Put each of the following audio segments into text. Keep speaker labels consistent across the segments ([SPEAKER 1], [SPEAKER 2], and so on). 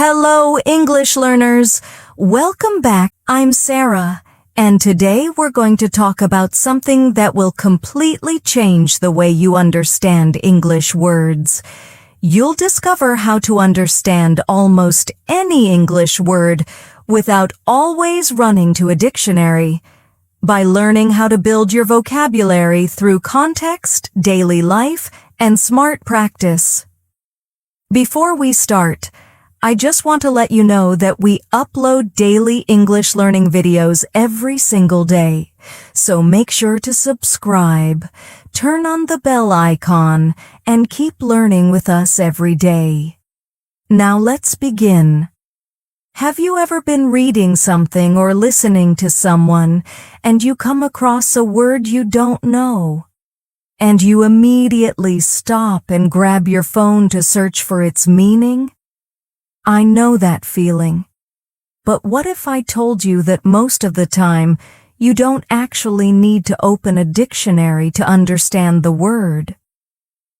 [SPEAKER 1] Hello, English learners! Welcome back. I'm Sarah, and today we're going to talk about something that will completely change the way you understand English words. You'll discover how to understand almost any English word without always running to a dictionary, by learning how to build your vocabulary through context, daily life, and smart practice. Before we start, I just want to let you know that we upload daily English learning videos every single day, so make sure to subscribe, turn on the bell icon, and keep learning with us every day. Now let's begin. Have you ever been reading something or listening to someone and you come across a word you don't know, and you immediately stop and grab your phone to search for its meaning? I know that feeling. But what if I told you that most of the time, you don't actually need to open a dictionary to understand the word?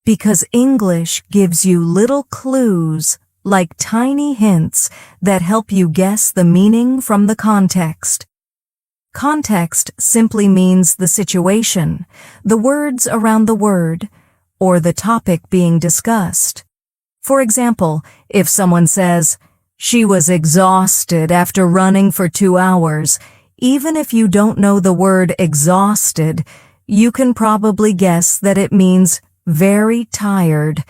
[SPEAKER 1] Because English gives you little clues, like tiny hints, that help you guess the meaning from the context. Context simply means the situation, the words around the word, or the topic being discussed. For example, if someone says, "She was exhausted after running for 2 hours," even if you don't know the word exhausted, you can probably guess that it means very tired.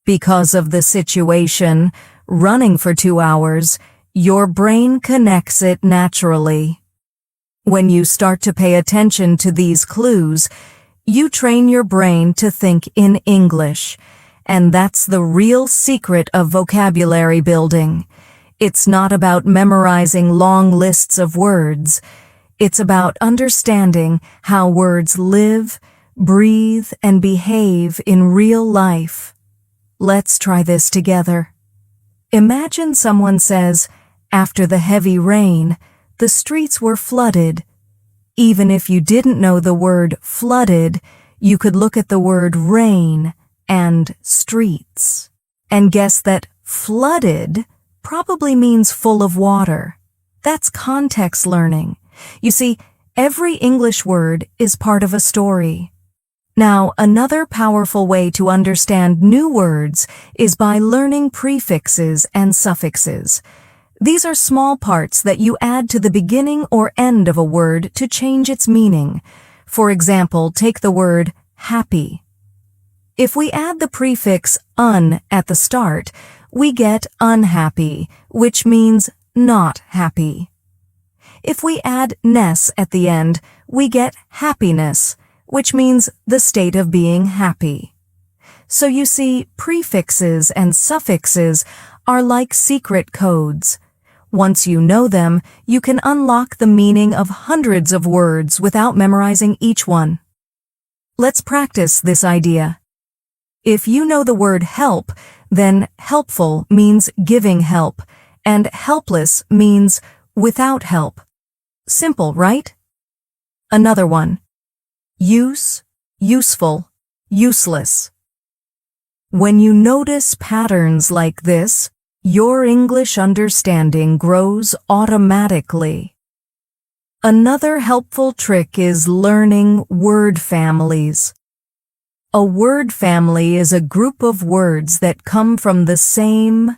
[SPEAKER 1] Because of the situation, running for 2 hours, your brain connects it naturally. When you start to pay attention to these clues, you train your brain to think in English. And that's the real secret of vocabulary building. It's not about memorizing long lists of words. It's about understanding how words live, breathe, and behave in real life. Let's try this together. Imagine someone says, "After the heavy rain, the streets were flooded." Even if you didn't know the word flooded, you could look at the word rain and streets, and guess that flooded probably means full of water. That's context learning. You see, every English word is part of a story. Now, another powerful way to understand new words is by learning prefixes and suffixes. These are small parts that you add to the beginning or end of a word to change its meaning. For example, take the word happy. If we add the prefix "un" at the start, we get unhappy, which means not happy. If we add "ness" at the end, we get happiness, which means the state of being happy. So you see, prefixes and suffixes are like secret codes. Once you know them, you can unlock the meaning of hundreds of words without memorizing each one. Let's practice this idea. If you know the word help, then helpful means giving help, and helpless means without help. Simple, right? Another one. Use, useful, useless. When you notice patterns like this, your English understanding grows automatically. Another helpful trick is learning word families. A word family is a group of words that come from the same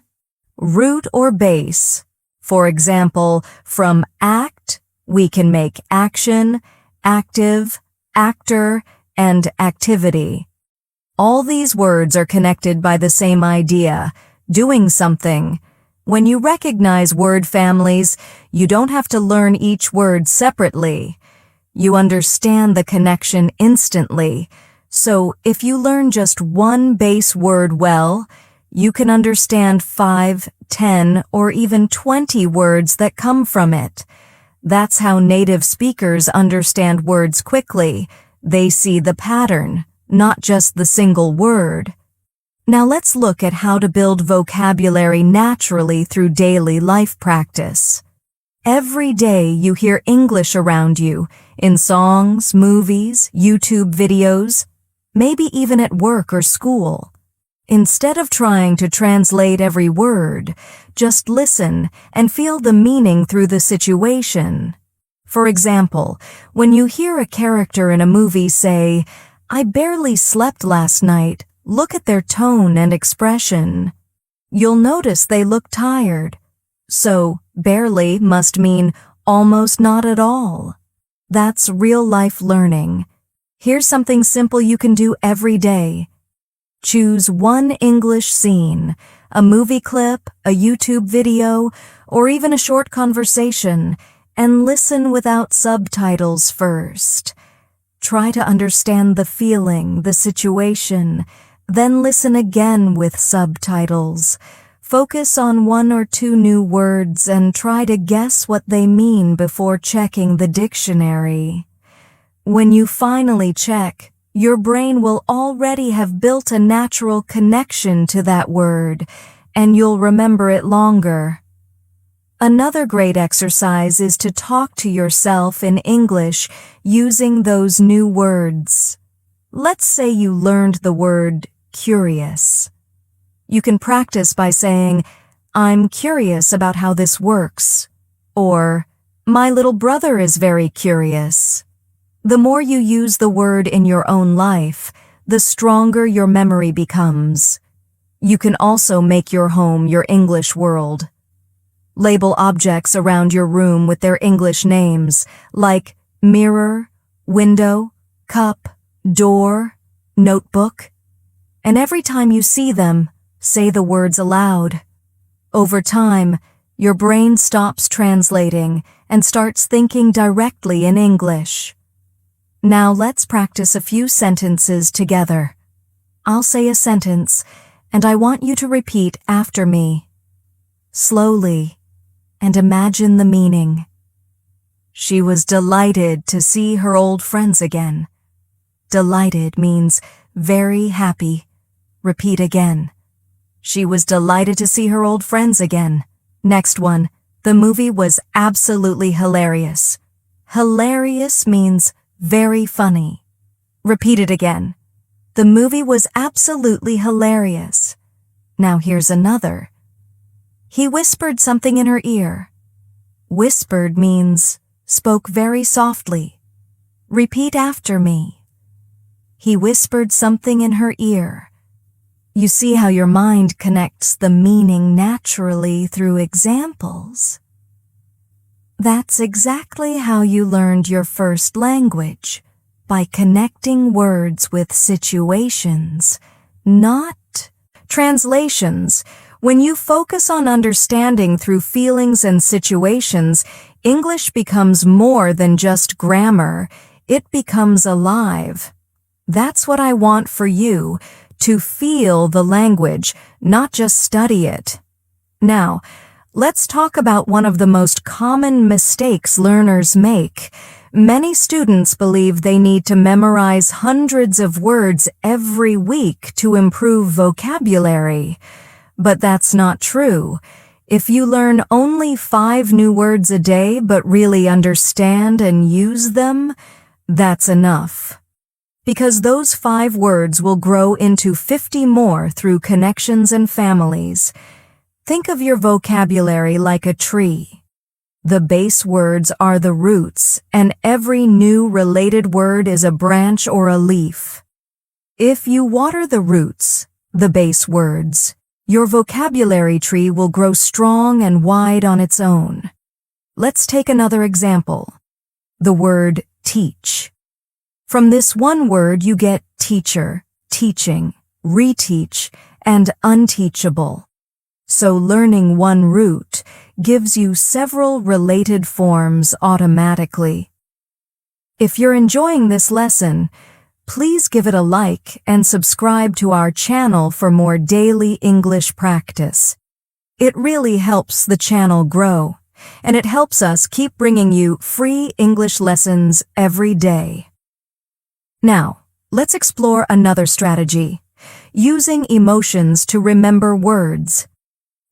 [SPEAKER 1] root or base. For example, from act, we can make action, active, actor, and activity. All these words are connected by the same idea, doing something. When you recognize word families, you don't have to learn each word separately. You understand the connection instantly. So if you learn just one base word well, you can understand 5, 10, or even 20 words that come from it. That's how native speakers understand words quickly. They see the pattern, not just the single word. Now let's look at how to build vocabulary naturally through daily life practice. Every day you hear English around you, in songs, movies, YouTube videos, maybe even at work or school. Instead of trying to translate every word, just listen and feel the meaning through the situation. For example, when you hear a character in a movie say, "I barely slept last night," look at their tone and expression. You'll notice they look tired. So, barely must mean almost not at all. That's real-life learning. Here's something simple you can do every day. Choose one English scene, a movie clip, a YouTube video, or even a short conversation, and listen without subtitles first. Try to understand the feeling, the situation, then listen again with subtitles. Focus on one or two new words and try to guess what they mean before checking the dictionary. When you finally check, your brain will already have built a natural connection to that word, and you'll remember it longer. Another great exercise is to talk to yourself in English using those new words. Let's say you learned the word curious. You can practice by saying, "I'm curious about how this works," or "My little brother is very curious." The more you use the word in your own life, the stronger your memory becomes. You can also make your home your English world. Label objects around your room with their English names, like mirror, window, cup, door, notebook. And every time you see them, say the words aloud. Over time, your brain stops translating and starts thinking directly in English. Now let's practice a few sentences together. I'll say a sentence, and I want you to repeat after me. Slowly, and imagine the meaning. She was delighted to see her old friends again. Delighted means very happy. Repeat again. She was delighted to see her old friends again. Next one. The movie was absolutely hilarious. Hilarious means very funny. Repeat it again. The movie was absolutely hilarious. Now here's another. He whispered something in her ear. Whispered means spoke very softly. Repeat after me. He whispered something in her ear. You see how your mind connects the meaning naturally through examples. That's exactly how you learned your first language, by connecting words with situations, not translations. When you focus on understanding through feelings and situations, English becomes more than just grammar. It becomes alive. That's what I want for you, to feel the language, not just study it. Now, let's talk about one of the most common mistakes learners make. Many students believe they need to memorize hundreds of words every week to improve vocabulary. But that's not true. If you learn only 5 new words a day but really understand and use them, that's enough. Because those 5 words will grow into 50 more through connections and families. Think of your vocabulary like a tree. The base words are the roots, and every new related word is a branch or a leaf. If you water the roots, the base words, your vocabulary tree will grow strong and wide on its own. Let's take another example. The word teach. From this one word you get teacher, teaching, reteach, and unteachable. So learning one root gives you several related forms automatically. If you're enjoying this lesson, please give it a like and subscribe to our channel for more daily English practice. It really helps the channel grow, and it helps us keep bringing you free English lessons every day. Now, let's explore another strategy, using emotions to remember words.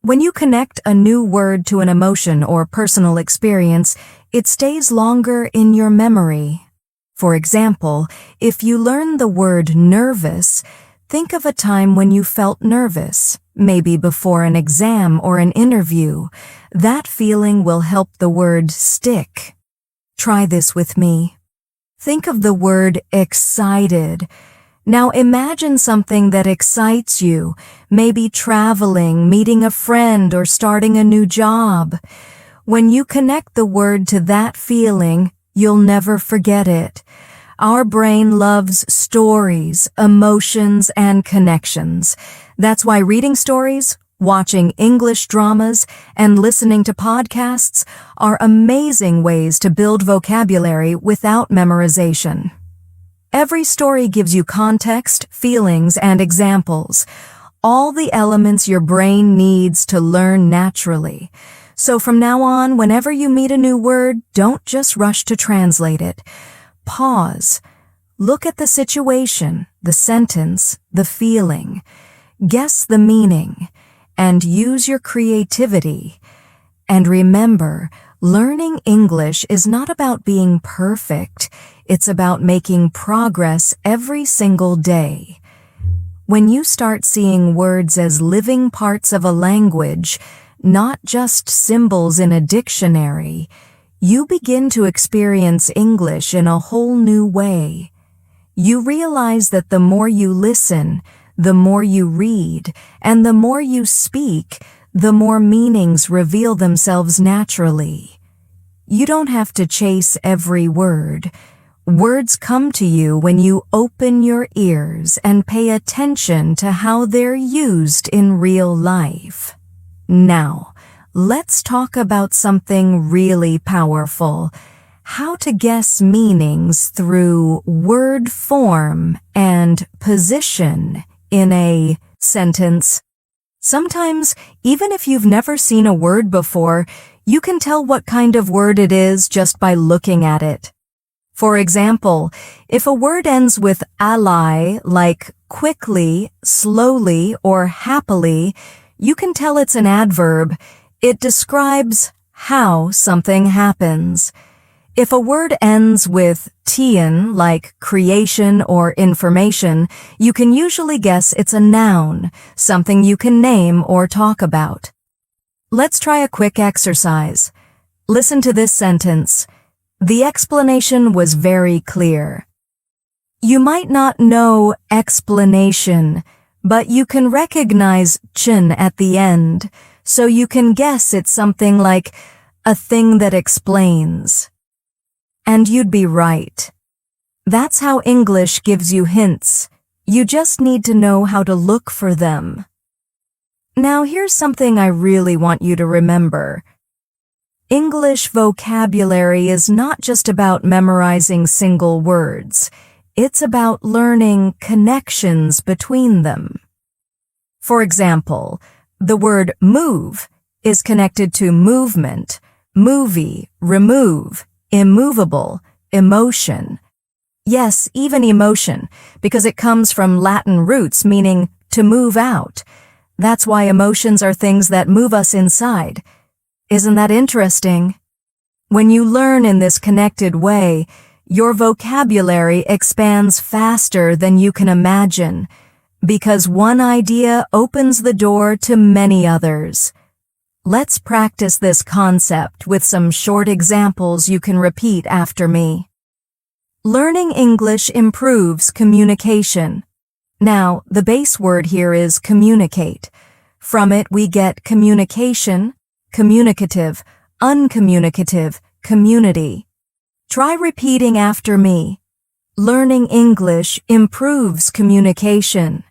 [SPEAKER 1] When you connect a new word to an emotion or personal experience, it stays longer in your memory. For example, if you learn the word nervous, Think of a time when you felt nervous, maybe before an exam or an interview. That feeling will help the word stick. Try this with me. Think of the word excited. Now imagine something that excites you, maybe traveling, meeting a friend, or starting a new job. When you connect the word to that feeling, you'll never forget it. Our brain loves stories, emotions, and connections. That's why reading stories, watching English dramas, and listening to podcasts are amazing ways to build vocabulary without memorization. Every story gives you context, feelings, and examples, all the elements your brain needs to learn naturally. So from now on, whenever you meet a new word, don't just rush to translate it. Pause. Look at the situation, the sentence, the feeling. Guess the meaning, and use your creativity. And remember, learning English is not about being perfect. It's about making progress every single day. When you start seeing words as living parts of a language, not just symbols in a dictionary, you begin to experience English in a whole new way. You realize that the more you listen, the more you read, and the more you speak, the more meanings reveal themselves naturally. You don't have to chase every word. Words come to you when you open your ears and pay attention to how they're used in real life. Now, let's talk about something really powerful: how to guess meanings through word form and position in a sentence. Sometimes, even if you've never seen a word before, you can tell what kind of word it is just by looking at it. For example, if a word ends with ally, like quickly, slowly, or happily, you can tell it's an adverb. It describes how something happens. If a word ends with tien, like creation or information, you can usually guess it's a noun, something you can name or talk about. Let's try a quick exercise. Listen to this sentence. The explanation was very clear. You might not know explanation, but you can recognize chen at the end, so you can guess it's something like a thing that explains. And you'd be right. That's how English gives you hints. You just need to know how to look for them. Now here's something I really want you to remember. English vocabulary is not just about memorizing single words. It's about learning connections between them. For example, the word move is connected to movement, movie, remove, immovable, emotion. Yes, even emotion, because it comes from Latin roots meaning to move out. That's why emotions are things that move us inside. Isn't that interesting? When you learn in this connected way, your vocabulary expands faster than you can imagine, because one idea opens the door to many others. Let's practice this concept with some short examples you can repeat after me. Learning English improves communication. Now, the base word here is communicate. From it we get communication, communicative, uncommunicative, community. Try repeating after me. Learning English improves communication.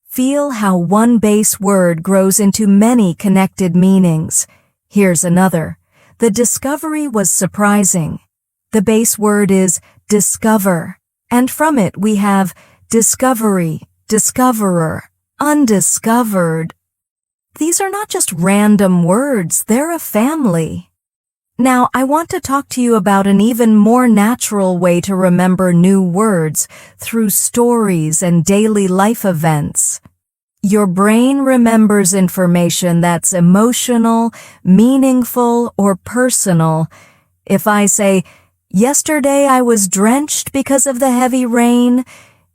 [SPEAKER 1] Feel how one base word grows into many connected meanings. Here's another. The discovery was surprising. The base word is discover, and from it we have discovery, discoverer, undiscovered. These are not just random words, they're a family. Now, I want to talk to you about an even more natural way to remember new words through stories and daily life events. Your brain remembers information that's emotional, meaningful, or personal. If I say, yesterday I was drenched because of the heavy rain,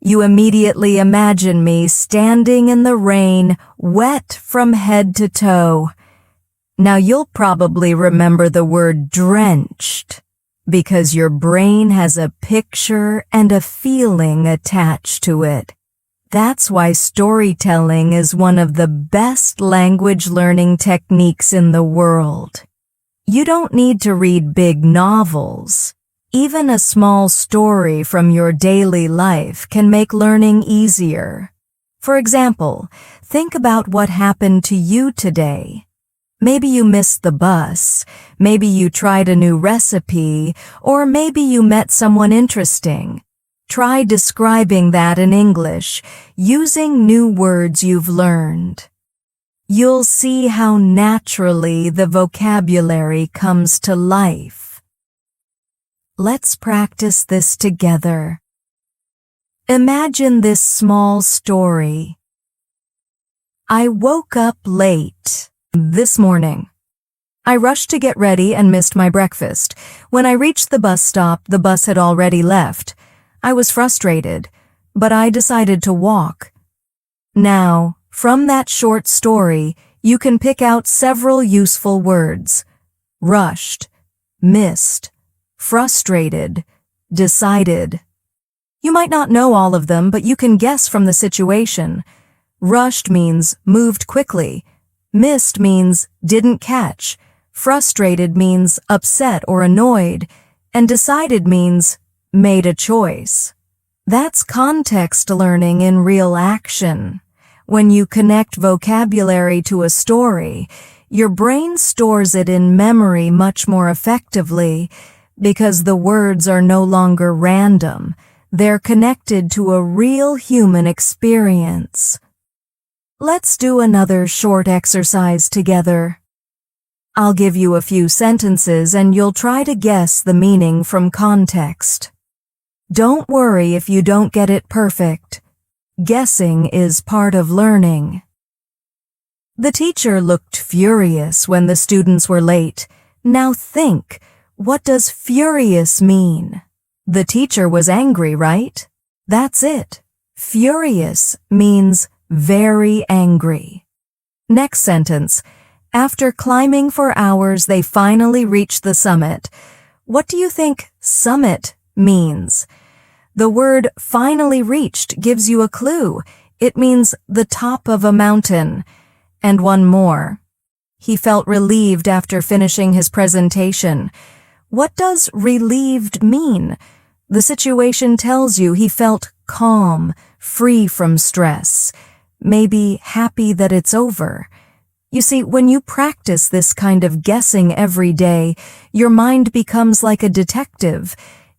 [SPEAKER 1] You immediately imagine me standing in the rain, wet from head to toe. Now you'll probably remember the word drenched, because your brain has a picture and a feeling attached to it. That's why storytelling is one of the best language learning techniques in the world. You don't need to read big novels. Even a small story from your daily life can make learning easier. For example, think about what happened to you today. Maybe you missed the bus, maybe you tried a new recipe, or maybe you met someone interesting. Try describing that in English, using new words you've learned. You'll see how naturally the vocabulary comes to life. Let's practice this together. Imagine this small story. I woke up late this morning. I rushed to get ready and missed my breakfast. When I reached the bus stop, the bus had already left. I was frustrated, but I decided to walk. Now, from that short story, you can pick out several useful words. Rushed, missed, frustrated, decided. You might not know all of them, but you can guess from the situation. Rushed means moved quickly. Missed means didn't catch. Frustrated means upset or annoyed. And decided means made a choice. That's context learning in real action. When you connect vocabulary to a story, your brain stores it in memory much more effectively, because the words are no longer random. They're connected to a real human experience. Let's do another short exercise together. I'll give you a few sentences and you'll try to guess the meaning from context. Don't worry if you don't get it perfect. Guessing is part of learning. The teacher looked furious when the students were late. Now think. What does furious mean? The teacher was angry, right? That's it. Furious means very angry. Next sentence. After climbing for hours, they finally reached the summit. What do you think summit means? The word finally reached gives you a clue. It means the top of a mountain. And one more. He felt relieved after finishing his presentation. What does relieved mean? The situation tells you he felt calm, free from stress, maybe happy that it's over. You see, when you practice this kind of guessing every day, your mind becomes like a detective.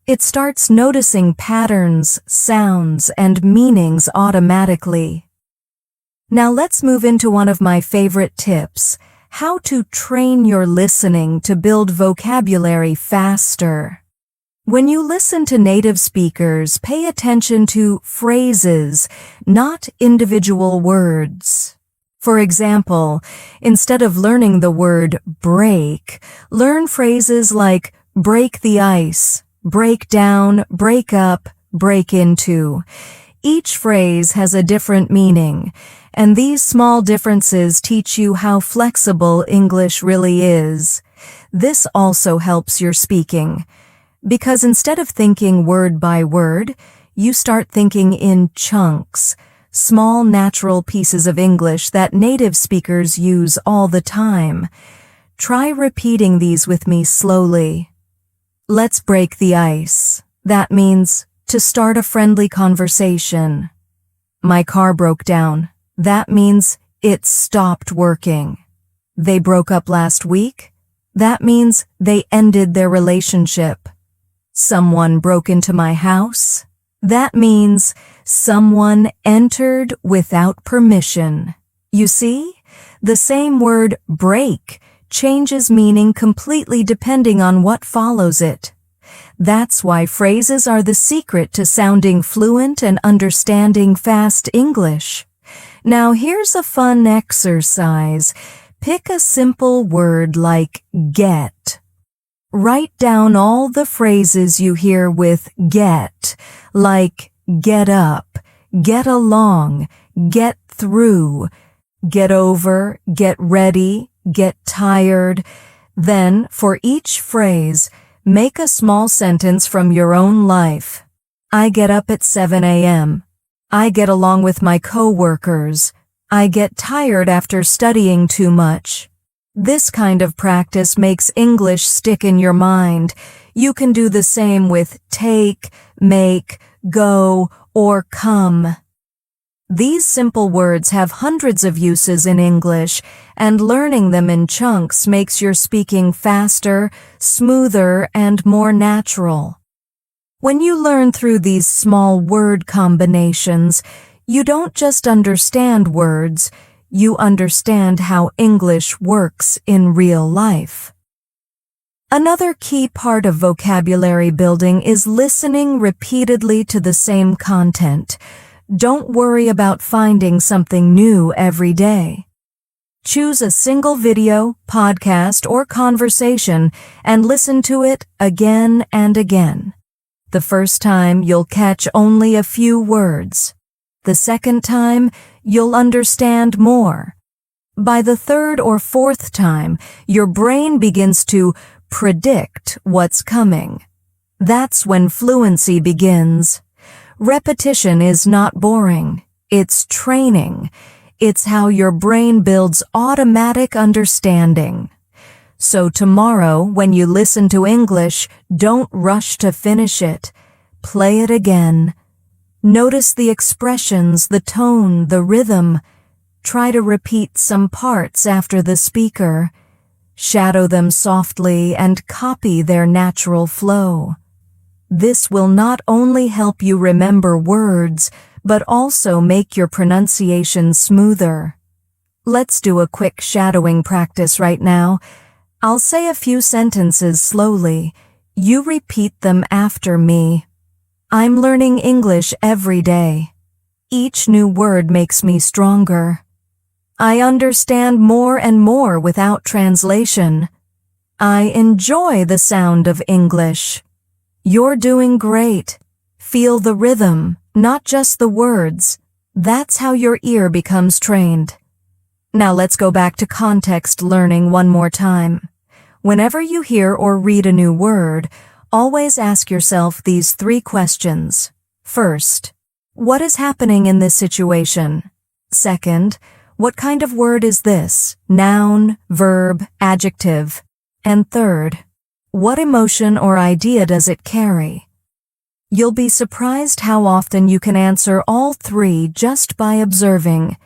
[SPEAKER 1] It starts noticing patterns, sounds, and meanings automatically. Now let's move into one of my favorite tips. How to train your listening to build vocabulary faster. When you listen to native speakers, pay attention to phrases, not individual words. For example, instead of learning the word break, learn phrases like break the ice, break down, break up, break into. Each phrase has a different meaning, and these small differences teach you how flexible English really is. This also helps your speaking, because instead of thinking word by word, you start thinking in chunks, small natural pieces of English that native speakers use all the time. Try repeating these with me slowly. Let's break the ice. That means to start a friendly conversation. My car broke down. That means it stopped working. They broke up last week. That means they ended their relationship. Someone broke into my house. That means someone entered without permission. You see, the same word break changes meaning completely depending on what follows it. That's why phrases are the secret to sounding fluent and understanding fast English. Now here's a fun exercise. Pick a simple word like get. Write down all the phrases you hear with get, like get up, get along, get through, get over, get ready, get tired. Then, for each phrase, make a small sentence from your own life. I get up at 7 a.m. I get along with my coworkers. I get tired after studying too much. This kind of practice makes English stick in your mind. You can do the same with take, make, go, or come. These simple words have hundreds of uses in English, and learning them in chunks makes your speaking faster, smoother, and more natural. When you learn through these small word combinations, you don't just understand words, you understand how English works in real life. Another key part of vocabulary building is listening repeatedly to the same content. Don't worry about finding something new every day. Choose a single video, podcast, or conversation and listen to it again and again. The first time, you'll catch only a few words. The second time, you'll understand more. By the third or fourth time, your brain begins to predict what's coming. That's when fluency begins. Repetition is not boring. It's training. It's how your brain builds automatic understanding. So tomorrow, when you listen to English, don't rush to finish it. Play it again. Notice the expressions, the tone, the rhythm. Try to repeat some parts after the speaker. Shadow them softly and copy their natural flow. This will not only help you remember words, but also make your pronunciation smoother. Let's do a quick shadowing practice right now. I'll say a few sentences slowly. You repeat them after me. I'm learning English every day. Each new word makes me stronger. I understand more and more without translation. I enjoy the sound of English. You're doing great. Feel the rhythm, not just the words. That's how your ear becomes trained. Now let's go back to context learning one more time. Whenever you hear or read a new word, always ask yourself these 3 questions. First, what is happening in this situation? Second, what kind of word is this? Noun, verb, adjective. And third, what emotion or idea does it carry? You'll be surprised how often you can answer all 3 just by observing.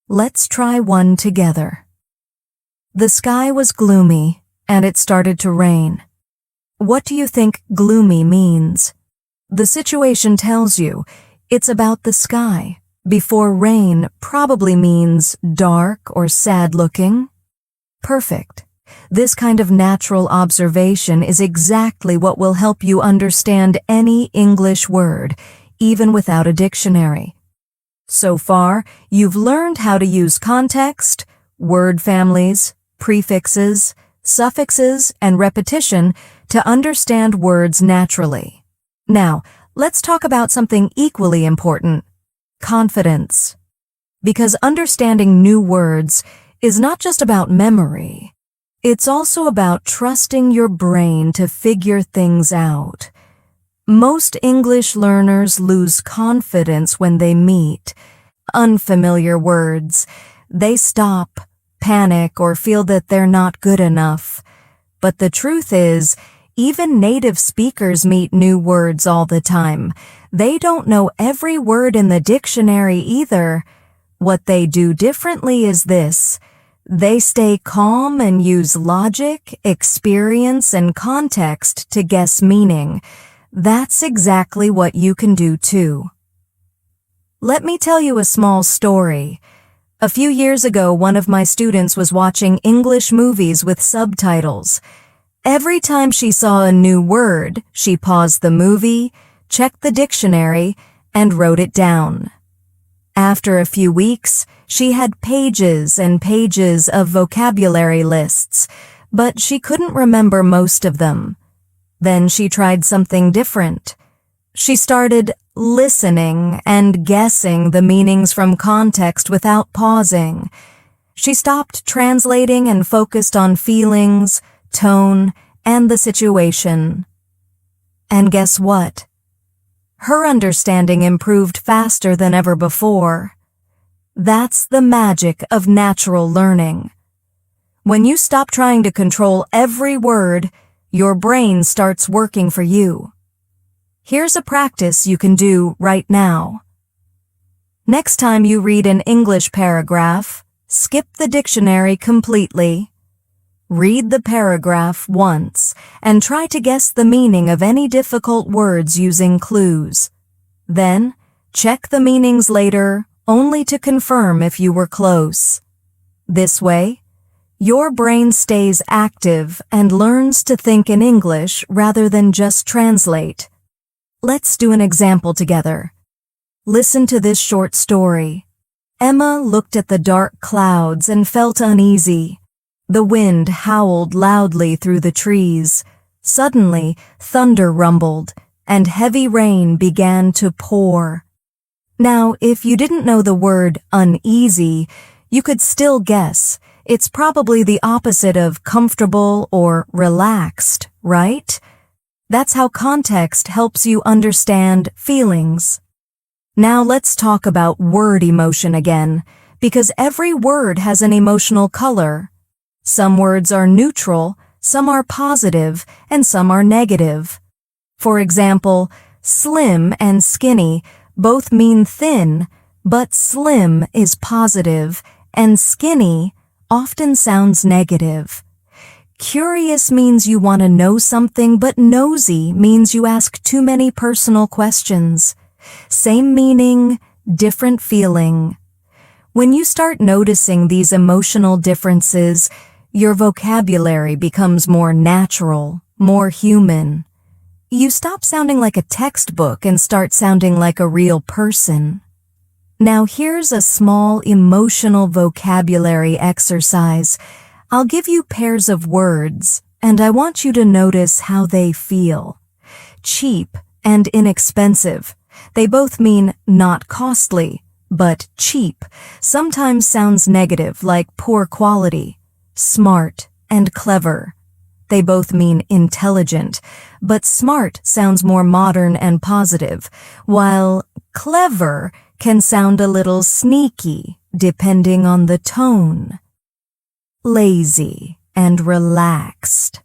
[SPEAKER 1] Let's try one together. The sky was gloomy, and it started to rain. What do you think gloomy means? The situation tells you it's about the sky. Before rain probably means dark or sad-looking. Perfect. This kind of natural observation is exactly what will help you understand any English word, even without a dictionary. So far, you've learned how to use context, word families, prefixes, suffixes, and repetition to understand words naturally. Now, let's talk about something equally important: confidence. Because understanding new words is not just about memory. It's also about trusting your brain to figure things out. Most English learners lose confidence when they meet unfamiliar words. They stop, panic, or feel that they're not good enough. But the truth is, even native speakers meet new words all the time. They don't know every word in the dictionary either. What they do differently is this: they stay calm and use logic, experience, and context to guess meaning. That's exactly what you can do too. Let me tell you a small story. A few years ago, one of my students was watching English movies with subtitles. Every time she saw a new word, she paused the movie, checked the dictionary, and wrote it down. After a few weeks, she had pages and pages of vocabulary lists, but she couldn't remember most of them. Then she tried something different. She started listening and guessing the meanings from context without pausing. She stopped translating and focused on feelings, tone, and the situation. And guess what? Her understanding improved faster than ever before. That's the magic of natural learning. When you stop trying to control every word, your brain starts working for you. Here's a practice you can do right now. Next time you read an English paragraph, skip the dictionary completely. Read the paragraph once and try to guess the meaning of any difficult words using clues. Then, check the meanings later, only to confirm if you were close. This way, your brain stays active and learns to think in English rather than just translate. Let's do an example together. Listen to this short story. Emma looked at the dark clouds and felt uneasy. The wind howled loudly through the trees. Suddenly, thunder rumbled, and heavy rain began to pour. Now, if you didn't know the word uneasy, you could still guess. It's probably the opposite of comfortable or relaxed, right? That's how context helps you understand feelings. Now let's talk about word emotion again, because every word has an emotional color. Some words are neutral, some are positive, and some are negative. For example, slim and skinny both mean thin, but slim is positive, and skinny often sounds negative. Curious means you want to know something, but nosy means you ask too many personal questions. Same meaning, different feeling. When you start noticing these emotional differences, your vocabulary becomes more natural, more human. You stop sounding like a textbook and start sounding like a real person. Now here's a small emotional vocabulary exercise. I'll give you pairs of words, and I want you to notice how they feel. Cheap and inexpensive. They both mean not costly, but cheap sometimes sounds negative, like poor quality. Smart and clever. They both mean intelligent, but smart sounds more modern and positive, while clever can sound a little sneaky, depending on the tone. Lazy and relaxed.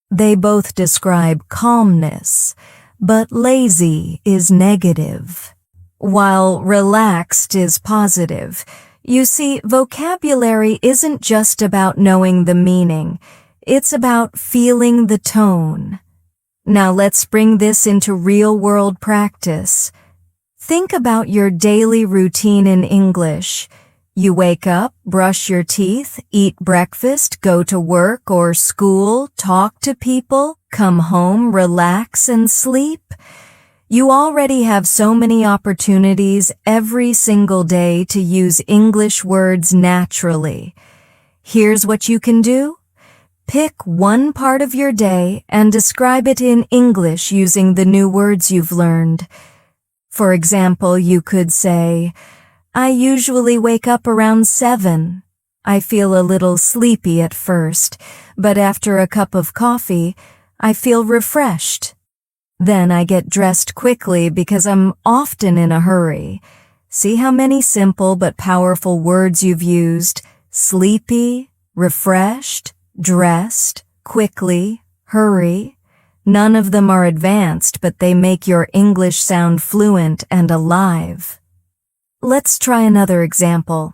[SPEAKER 1] They both describe calmness, but lazy is negative, while relaxed is positive. You see, vocabulary isn't just about knowing the meaning. It's about feeling the tone. Now let's bring this into real-world practice. Think about your daily routine in English. You wake up, brush your teeth, eat breakfast, go to work or school, talk to people, come home, relax, and sleep. You already have so many opportunities every single day to use English words naturally. Here's what you can do. Pick one part of your day and describe it in English using the new words you've learned. For example, you could say, I usually wake up around 7. I feel a little sleepy at first, but after a cup of coffee, I feel refreshed. Then I get dressed quickly because I'm often in a hurry. See how many simple but powerful words you've used? Sleepy, refreshed, dressed, quickly, hurry. None of them are advanced, but they make your English sound fluent and alive. Let's try another example.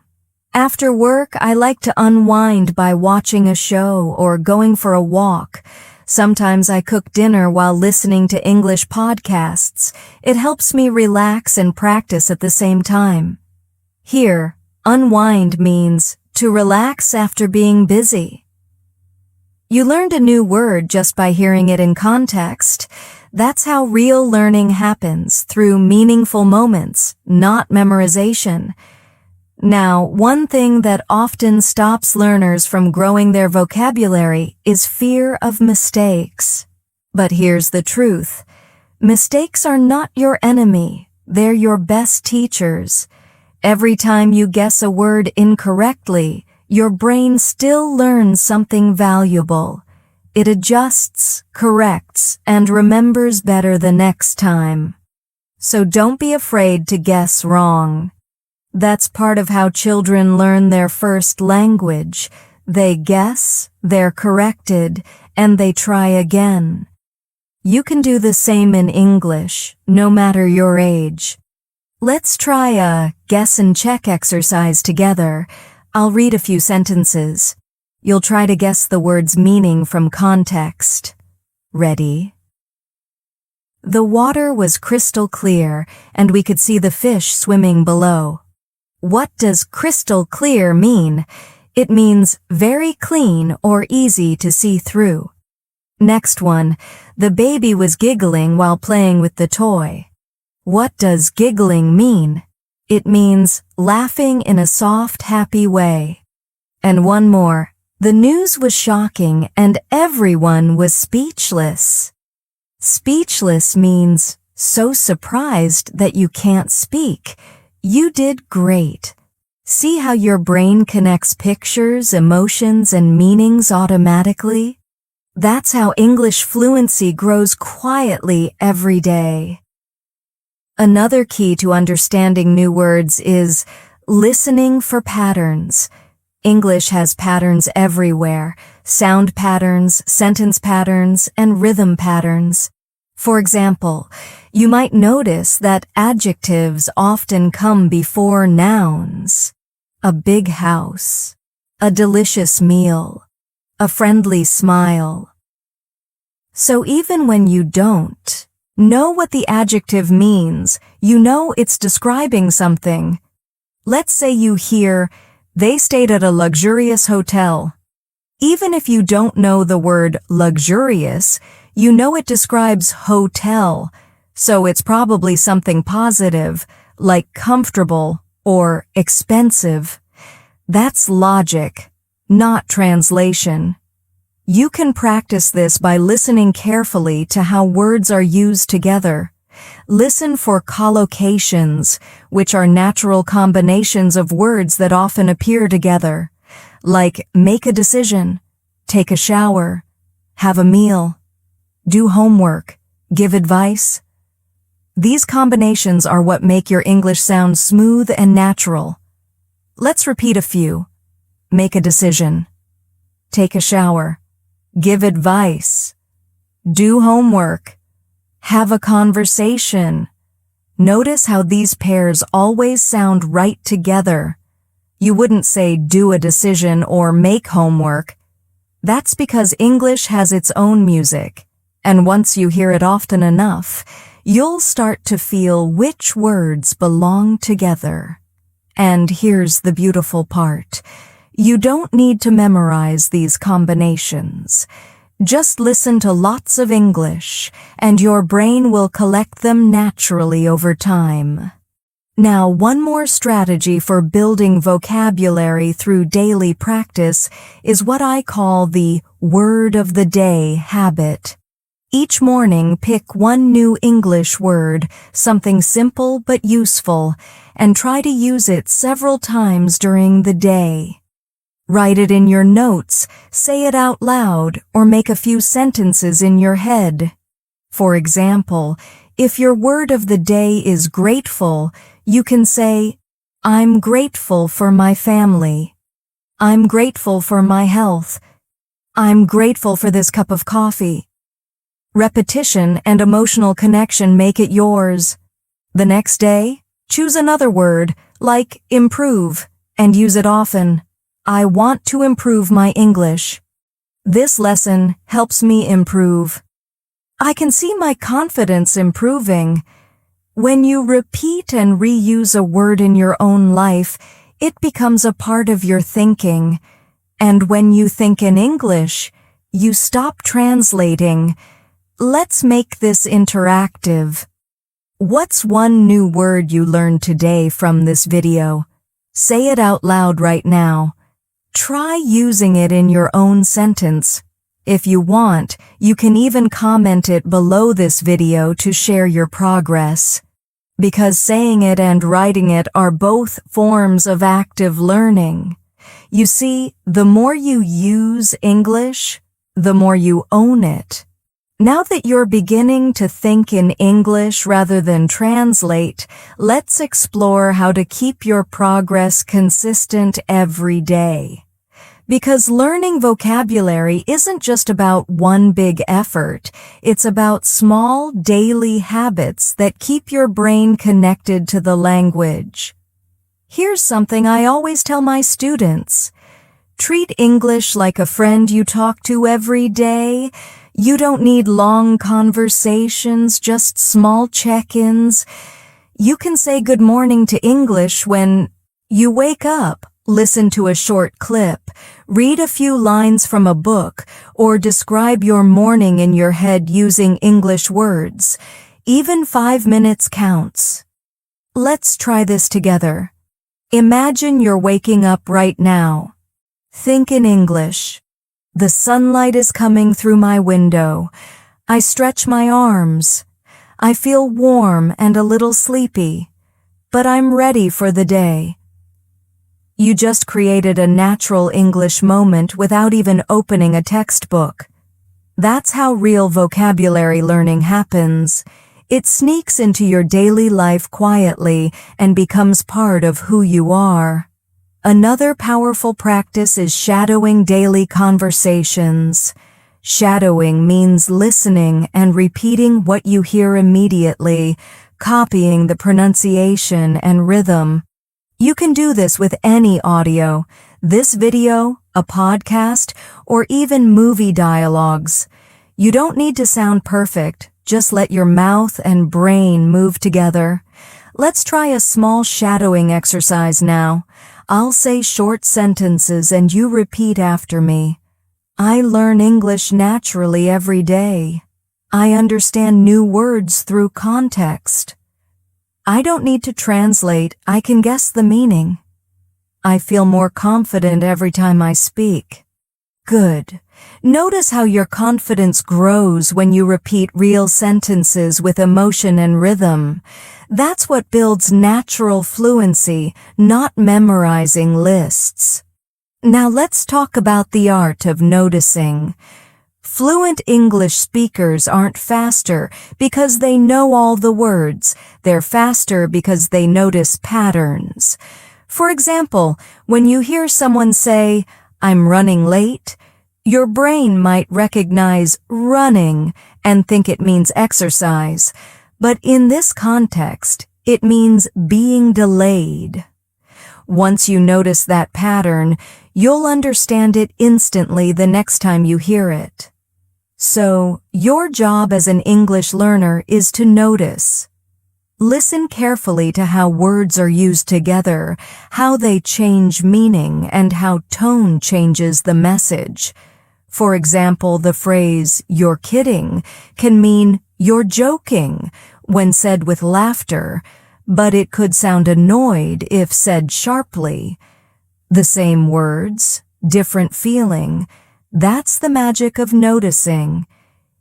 [SPEAKER 1] After work, I like to unwind by watching a show or going for a walk. Sometimes I cook dinner while listening to English podcasts. It helps me relax and practice at the same time. Here, unwind means to relax after being busy. You learned a new word just by hearing it in context. That's how real learning happens, through meaningful moments, not memorization. Now, one thing that often stops learners from growing their vocabulary is fear of mistakes. But here's the truth. Mistakes are not your enemy, they're your best teachers. Every time you guess a word incorrectly, your brain still learns something valuable. It adjusts, corrects, and remembers better the next time. So don't be afraid to guess wrong. That's part of how children learn their first language. They guess, they're corrected, and they try again. You can do the same in English, no matter your age. Let's try a guess and check exercise together. I'll read a few sentences. You'll try to guess the word's meaning from context. Ready? The water was crystal clear, and we could see the fish swimming below. What does crystal clear mean? It means very clean or easy to see through. Next one, the baby was giggling while playing with the toy. What does giggling mean? It means laughing in a soft, happy way. And one more, the news was shocking and everyone was speechless. Speechless means so surprised that you can't speak. You did great. See how your brain connects pictures, emotions, and meanings automatically? That's how English fluency grows quietly every day. Another key to understanding new words is listening for patterns. English has patterns everywhere: sound patterns, sentence patterns, and rhythm patterns. For example, you might notice that adjectives often come before nouns. A big house, a delicious meal, a friendly smile. So even when you don't know what the adjective means, you know it's describing something. Let's say you hear, they stayed at a luxurious hotel. Even if you don't know the word luxurious, you know it describes hotel, so it's probably something positive, like comfortable or expensive. That's logic, not translation. You can practice this by listening carefully to how words are used together. Listen for collocations, which are natural combinations of words that often appear together, like make a decision, take a shower, have a meal, do homework, give advice. These combinations are what make your English sound smooth and natural. Let's repeat a few. Make a decision, take a shower, give advice, do homework, have a conversation. Notice how these pairs always sound right together. You wouldn't say do a decision or make homework. That's because English has its own music, and once you hear it often enough, you'll start to feel which words belong together. And here's the beautiful part. You don't need to memorize these combinations. Just listen to lots of English, and your brain will collect them naturally over time. Now, one more strategy for building vocabulary through daily practice is what I call the word of the day habit. Each morning, pick one new English word, something simple but useful, and try to use it several times during the day. Write it in your notes, say it out loud, or make a few sentences in your head. For example, if your word of the day is grateful, you can say, I'm grateful for my family. I'm grateful for my health. I'm grateful for this cup of coffee. Repetition and emotional connection make it yours. The next day, choose another word, like improve, and use it often. I want to improve my English. This lesson helps me improve. I can see my confidence improving. When you repeat and reuse a word in your own life, it becomes a part of your thinking. And when you think in English, you stop translating. Let's make this interactive. What's one new word you learned today from this video? Say it out loud right now. Try using it in your own sentence. If you want, you can even comment it below this video to share your progress. Because saying it and writing it are both forms of active learning. You see, the more you use English, the more you own it. Now that you're beginning to think in English rather than translate, let's explore how to keep your progress consistent every day. Because learning vocabulary isn't just about one big effort, it's about small daily habits that keep your brain connected to the language. Here's something I always tell my students. Treat English like a friend you talk to every day. You don't need long conversations, just small check-ins. You can say good morning to English when you wake up, listen to a short clip, read a few lines from a book, or describe your morning in your head using English words. Even 5 minutes counts. Let's try this together. Imagine you're waking up right now. Think in English. The sunlight is coming through my window. I stretch my arms. I feel warm and a little sleepy, but I'm ready for the day. You just created a natural English moment without even opening a textbook. That's how real vocabulary learning happens. It sneaks into your daily life quietly and becomes part of who you are. Another powerful practice is shadowing daily conversations. Shadowing means listening and repeating what you hear immediately, copying the pronunciation and rhythm. You can do this with any audio, this video, a podcast, or even movie dialogues. You don't need to sound perfect, just let your mouth and brain move together. Let's try a small shadowing exercise now. I'll say short sentences and you repeat after me. I learn English naturally every day. I understand new words through context. I don't need to translate, I can guess the meaning. I feel more confident every time I speak. Good. Notice how your confidence grows when you repeat real sentences with emotion and rhythm. That's what builds natural fluency, not memorizing lists. Now let's talk about the art of noticing. Fluent English speakers aren't faster because they know all the words. They're faster because they notice patterns. For example, when you hear someone say, "I'm running late," your brain might recognize running and think it means exercise. But in this context, it means being delayed. Once you notice that pattern, you'll understand it instantly the next time you hear it. So, your job as an English learner is to notice. Listen carefully to how words are used together, how they change meaning, and how tone changes the message. For example, the phrase, "you're kidding," can mean "you're joking" when said with laughter, but it could sound annoyed if said sharply. The same words, different feeling. That's the magic of noticing.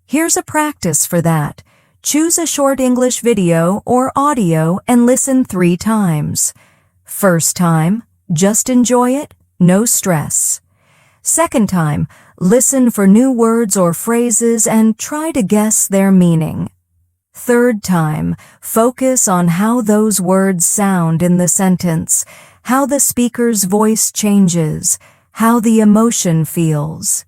[SPEAKER 1] Here's a practice for that. Choose a short English video or audio and listen 3 times. First time, just enjoy it, no stress. Second time, listen for new words or phrases and try to guess their meaning. Third time, focus on how those words sound in the sentence, how the speaker's voice changes, how the emotion feels.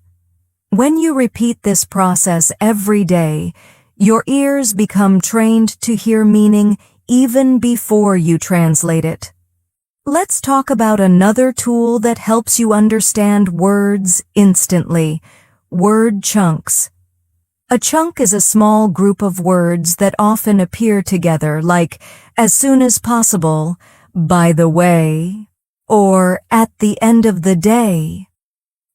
[SPEAKER 1] When you repeat this process every day, your ears become trained to hear meaning even before you translate it. Let's talk about another tool that helps you understand words instantly: word chunks. A chunk is a small group of words that often appear together, like "as soon as possible," "by the way," or "at the end of the day."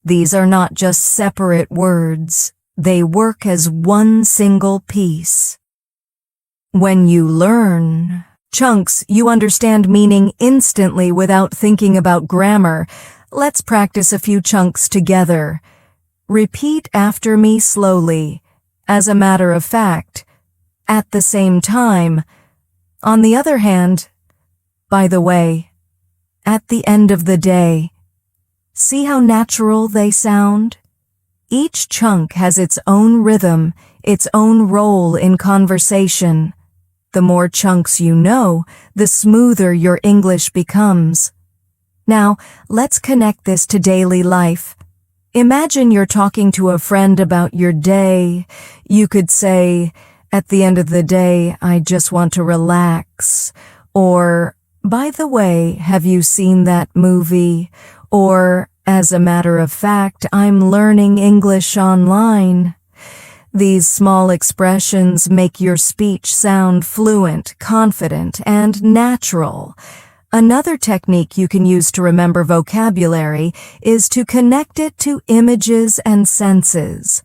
[SPEAKER 1] These are not just separate words, they work as one single piece. When you learn chunks, you understand meaning instantly without thinking about grammar. Let's practice a few chunks together. Repeat after me slowly. As a matter of fact. At the same time. On the other hand. By the way. At the end of the day. See how natural they sound? Each chunk has its own rhythm, its own role in conversation. The more chunks you know, the smoother your English becomes. Now, let's connect this to daily life. Imagine you're talking to a friend about your day. You could say, at the end of the day, I just want to relax. Or, by the way, have you seen that movie? Or, as a matter of fact, I'm learning English online. These small expressions make your speech sound fluent, confident, and natural. Another technique you can use to remember vocabulary is to connect it to images and senses.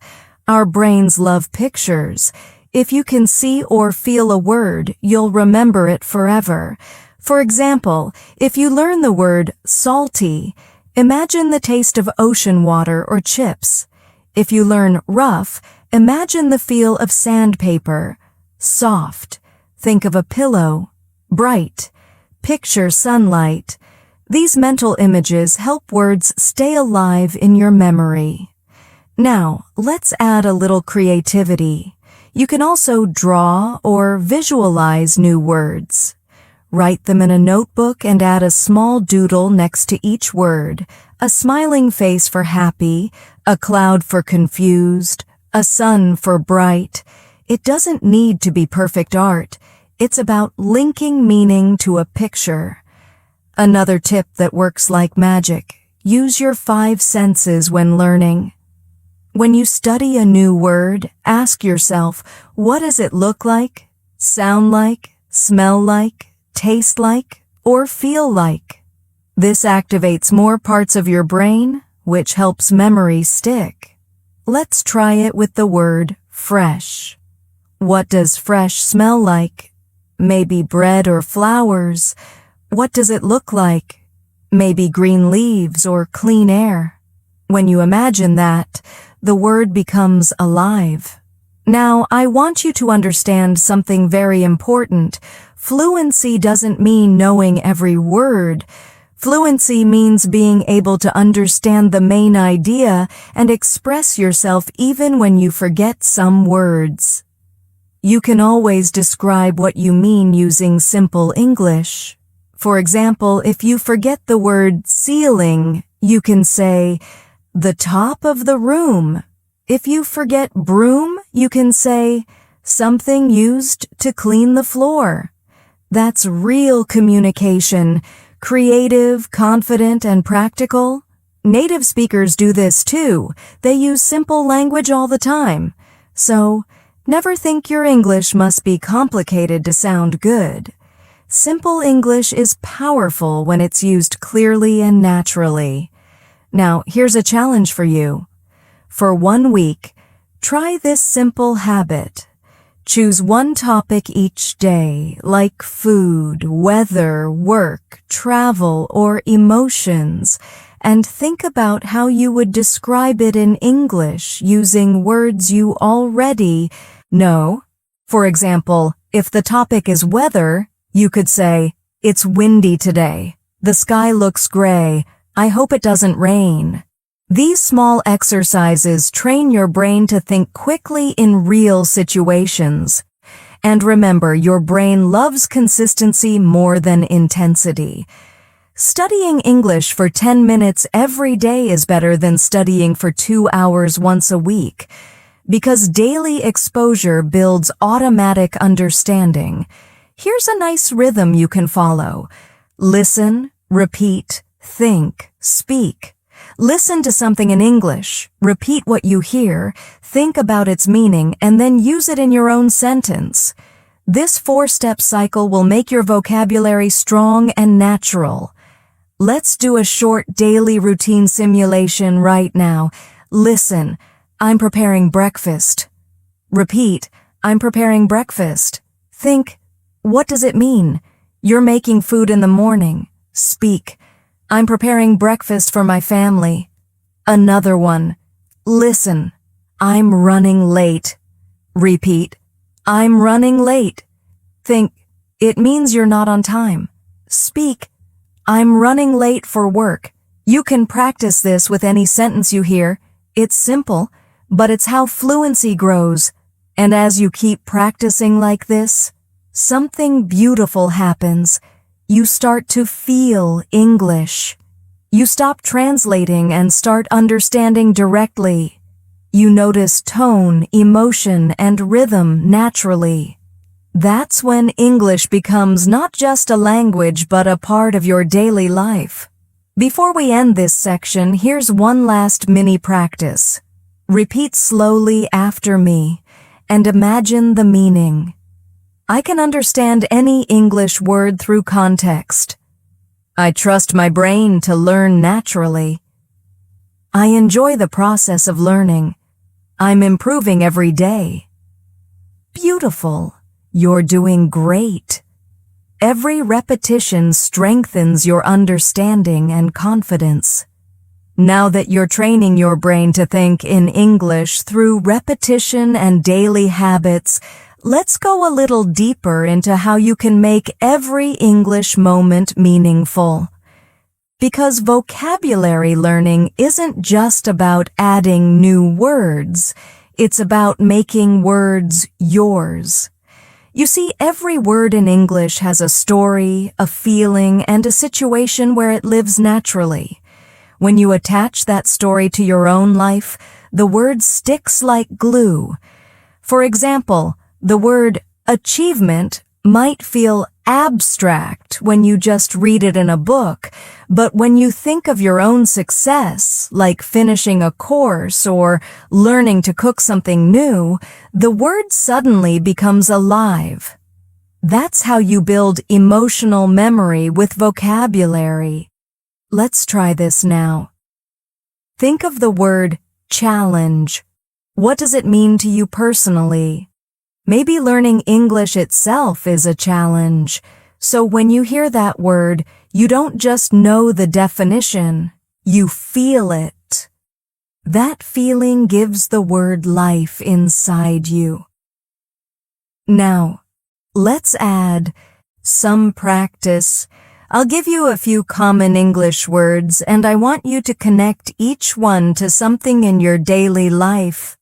[SPEAKER 1] Our brains love pictures. If you can see or feel a word, you'll remember it forever. For example, if you learn the word salty, imagine the taste of ocean water or chips. If you learn rough, imagine the feel of sandpaper. Soft. Think of a pillow. Bright. Picture sunlight. These mental images help words stay alive in your memory. Now, let's add a little creativity. You can also draw or visualize new words. Write them in a notebook and add a small doodle next to each word, a smiling face for happy, a cloud for confused, a sun for bright. It doesn't need to be perfect art. It's about linking meaning to a picture. Another tip that works like magic: use your 5 senses when learning. When you study a new word, ask yourself, what does it look like, sound like, smell like, taste like, or feel like? This activates more parts of your brain, which helps memory stick. Let's try it with the word fresh. What does fresh smell like? Maybe bread or flowers. What does it look like? Maybe green leaves or clean air. When you imagine that, the word becomes alive. Now, I want you to understand something very important. Fluency doesn't mean knowing every word. Fluency means being able to understand the main idea and express yourself even when you forget some words. You can always describe what you mean using simple English. For example, if you forget the word ceiling, you can say, the top of the room. If you forget broom, you can say, something used to clean the floor. That's real communication, creative, confident, and practical. Native speakers do this too. They use simple language all the time. So, never think your English must be complicated to sound good. Simple English is powerful when it's used clearly and naturally. Now, here's a challenge for you. For 1 week, try this simple habit. Choose one topic each day, like food, weather, work, travel, or emotions, and think about how you would describe it in English using words you already know. For example, if the topic is weather, you could say, it's windy today. The sky looks gray. I hope it doesn't rain. These small exercises train your brain to think quickly in real situations. And remember, your brain loves consistency more than intensity. Studying English for 10 minutes every day is better than studying for 2 hours once a week, because daily exposure builds automatic understanding. Here's a nice rhythm you can follow. Listen, repeat, think, speak. Listen to something in English, repeat what you hear, think about its meaning, and then use it in your own sentence. This 4-step cycle will make your vocabulary strong and natural. Let's do a short daily routine simulation right now. Listen, I'm preparing breakfast. Repeat, I'm preparing breakfast. Think, what does it mean? You're making food in the morning. Speak, I'm preparing breakfast for my family. Another one. Listen, I'm running late. Repeat, I'm running late. Think, it means you're not on time. Speak, I'm running late for work. You can practice this with any sentence you hear. It's simple, but it's how fluency grows. And as you keep practicing like this, something beautiful happens. You start to feel English. You stop translating and start understanding directly. You notice tone, emotion, and rhythm naturally. That's when English becomes not just a language but a part of your daily life. Before we end this section, here's one last mini practice. Repeat slowly after me and imagine the meaning. I can understand any English word through context. I trust my brain to learn naturally. I enjoy the process of learning. I'm improving every day. Beautiful. You're doing great. Every repetition strengthens your understanding and confidence. Now that you're training your brain to think in English through repetition and daily habits, let's go a little deeper into how you can make every English moment meaningful. Because vocabulary learning isn't just about adding new words, it's about making words yours. You see, every word in English has a story, a feeling, and a situation where it lives naturally. When you attach that story to your own life, the word sticks like glue. For example, the word achievement might feel abstract when you just read it in a book, but when you think of your own success, like finishing a course or learning to cook something new, the word suddenly becomes alive. That's how you build emotional memory with vocabulary. Let's try this now. Think of the word challenge. What does it mean to you personally? Maybe learning English itself is a challenge. So when you hear that word, you don't just know the definition, you feel it. That feeling gives the word life inside you. Now, let's add some practice. I'll give you a few common English words, and I want you to connect each one to something in your daily life.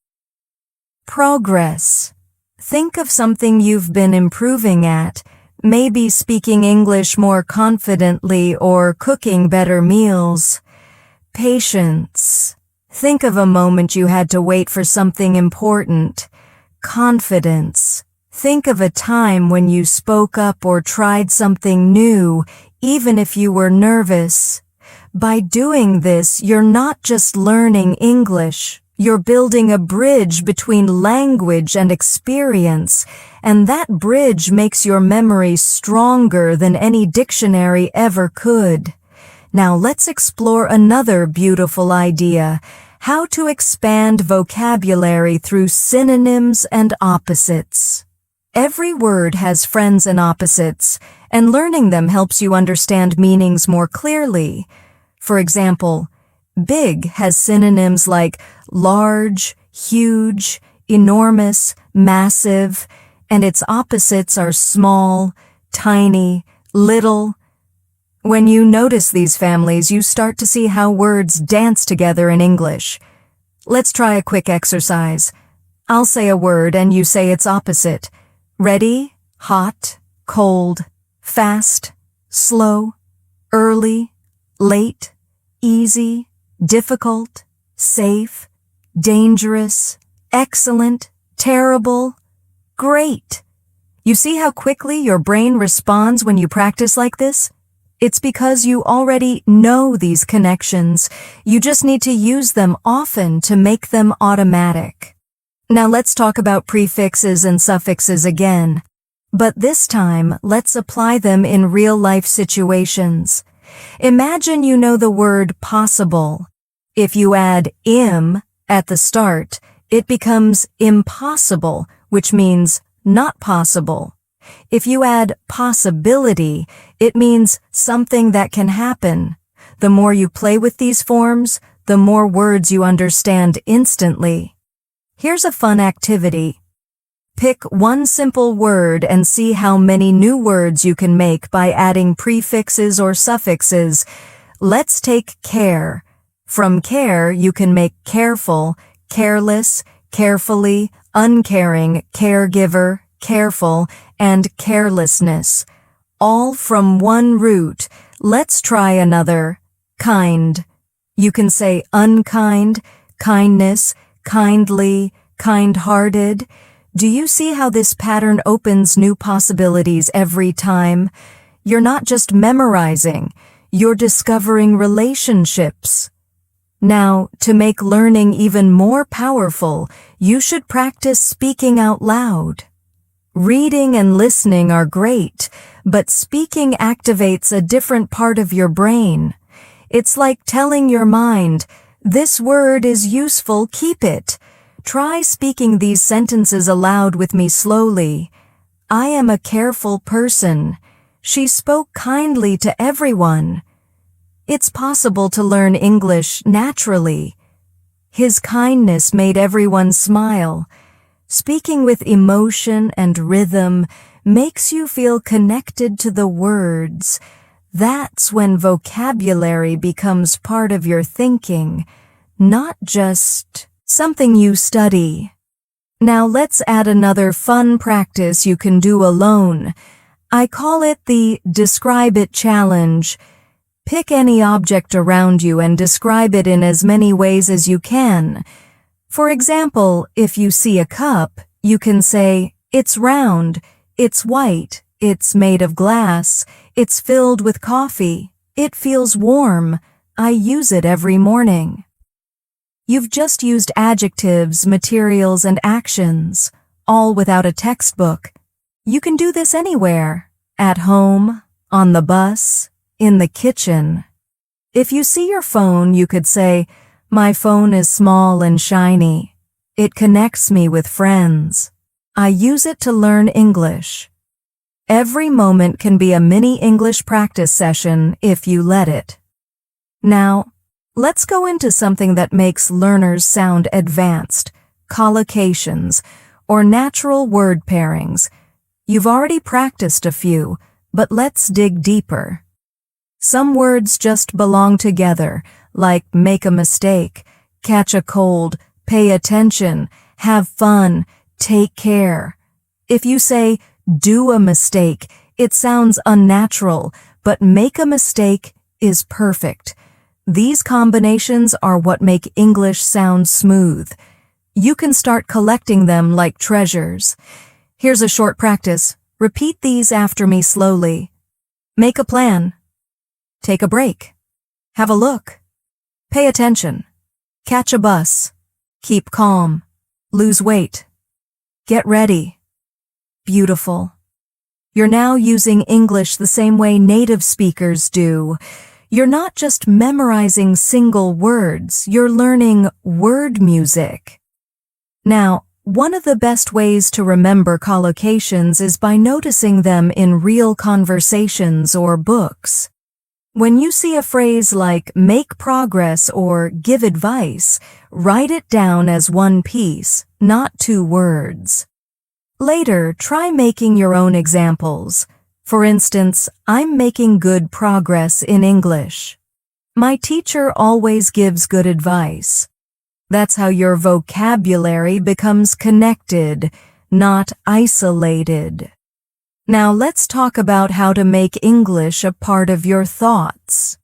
[SPEAKER 1] Progress. Think of something you've been improving at, maybe speaking English more confidently or cooking better meals. Patience. Think of a moment you had to wait for something important. Confidence. Think of a time when you spoke up or tried something new, even if you were nervous. By doing this, you're not just learning English. You're building a bridge between language and experience, and that bridge makes your memory stronger than any dictionary ever could. Now let's explore another beautiful idea, how to expand vocabulary through synonyms and opposites. Every word has friends and opposites, and learning them helps you understand meanings more clearly. For example, big has synonyms like large, huge, enormous, massive, and its opposites are small, tiny, little. When you notice these families, you start to see how words dance together in English. Let's try a quick exercise. I'll say a word and you say its opposite. Ready? Hot, cold, fast, slow, early, late, easy, difficult, safe, dangerous, excellent, terrible, great. You see how quickly your brain responds when you practice like this? It's because you already know these connections. You just need to use them often to make them automatic. Now let's talk about prefixes and suffixes again. But this time, let's apply them in real-life situations. Imagine you know the word possible. If you add im at the start, it becomes impossible, which means not possible. If you add possibility, it means something that can happen. The more you play with these forms, the more words you understand instantly. Here's a fun activity. Pick one simple word and see how many new words you can make by adding prefixes or suffixes. Let's take care. From care, you can make careful, careless, carefully, uncaring, caregiver, careful, and carelessness. All from one root. Let's try another. Kind. You can say unkind, kindness, kindly, kind-hearted. Do you see how this pattern opens new possibilities every time? You're not just memorizing, you're discovering relationships. Now, to make learning even more powerful, you should practice speaking out loud. Reading and listening are great, but speaking activates a different part of your brain. It's like telling your mind, "This word is useful, keep it." Try speaking these sentences aloud with me slowly. I am a careful person. She spoke kindly to everyone. It's possible to learn English naturally. His kindness made everyone smile. Speaking with emotion and rhythm makes you feel connected to the words. That's when vocabulary becomes part of your thinking, not just something you study. Now let's add another fun practice you can do alone. I call it the Describe It Challenge. Pick any object around you and describe it in as many ways as you can. For example, if you see a cup, you can say, "It's round, it's white, it's made of glass, it's filled with coffee, it feels warm, I use it every morning." You've just used adjectives, materials, and actions, all without a textbook. You can do this anywhere, at home, on the bus, in the kitchen. If you see your phone, you could say, "My phone is small and shiny. It connects me with friends. I use it to learn English." Every moment can be a mini English practice session if you let it. Now, let's go into something that makes learners sound advanced, collocations, or natural word pairings. You've already practiced a few, but let's dig deeper. Some words just belong together, like make a mistake, catch a cold, pay attention, have fun, take care. If you say, do a mistake, it sounds unnatural, but make a mistake is perfect. These combinations are what make English sound smooth. You can start collecting them like treasures. Here's a short practice. Repeat these after me slowly. Make a plan. Take a break. Have a look. Pay attention. Catch a bus. Keep calm. Lose weight. Get ready. Beautiful. You're now using English the same way native speakers do. You're not just memorizing single words, you're learning word music. Now, one of the best ways to remember collocations is by noticing them in real conversations or books. When you see a phrase like make progress or give advice, write it down as one piece, not two words. Later, try making your own examples. For instance, I'm making good progress in English. My teacher always gives good advice. That's how your vocabulary becomes connected, not isolated. Now let's talk about how to make English a part of your thoughts.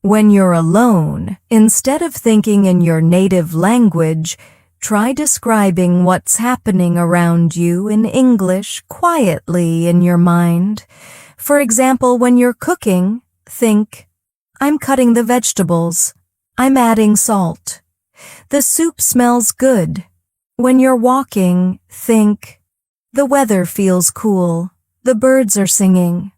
[SPEAKER 1] When you're alone, instead of thinking in your native language, try describing what's happening around you in English quietly in your mind. For example, when you're cooking, think, I'm cutting the vegetables. I'm adding salt. The soup smells good. When you're walking, think, the weather feels cool. The birds are singing.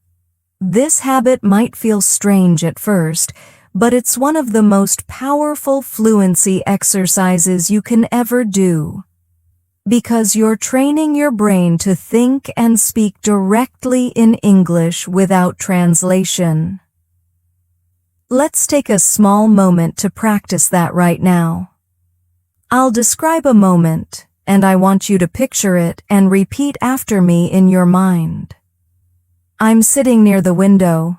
[SPEAKER 1] This habit might feel strange at first, but it's one of the most powerful fluency exercises you can ever do. Because you're training your brain to think and speak directly in English without translation. Let's take a small moment to practice that right now. I'll describe a moment, and I want you to picture it and repeat after me in your mind. I'm sitting near the window.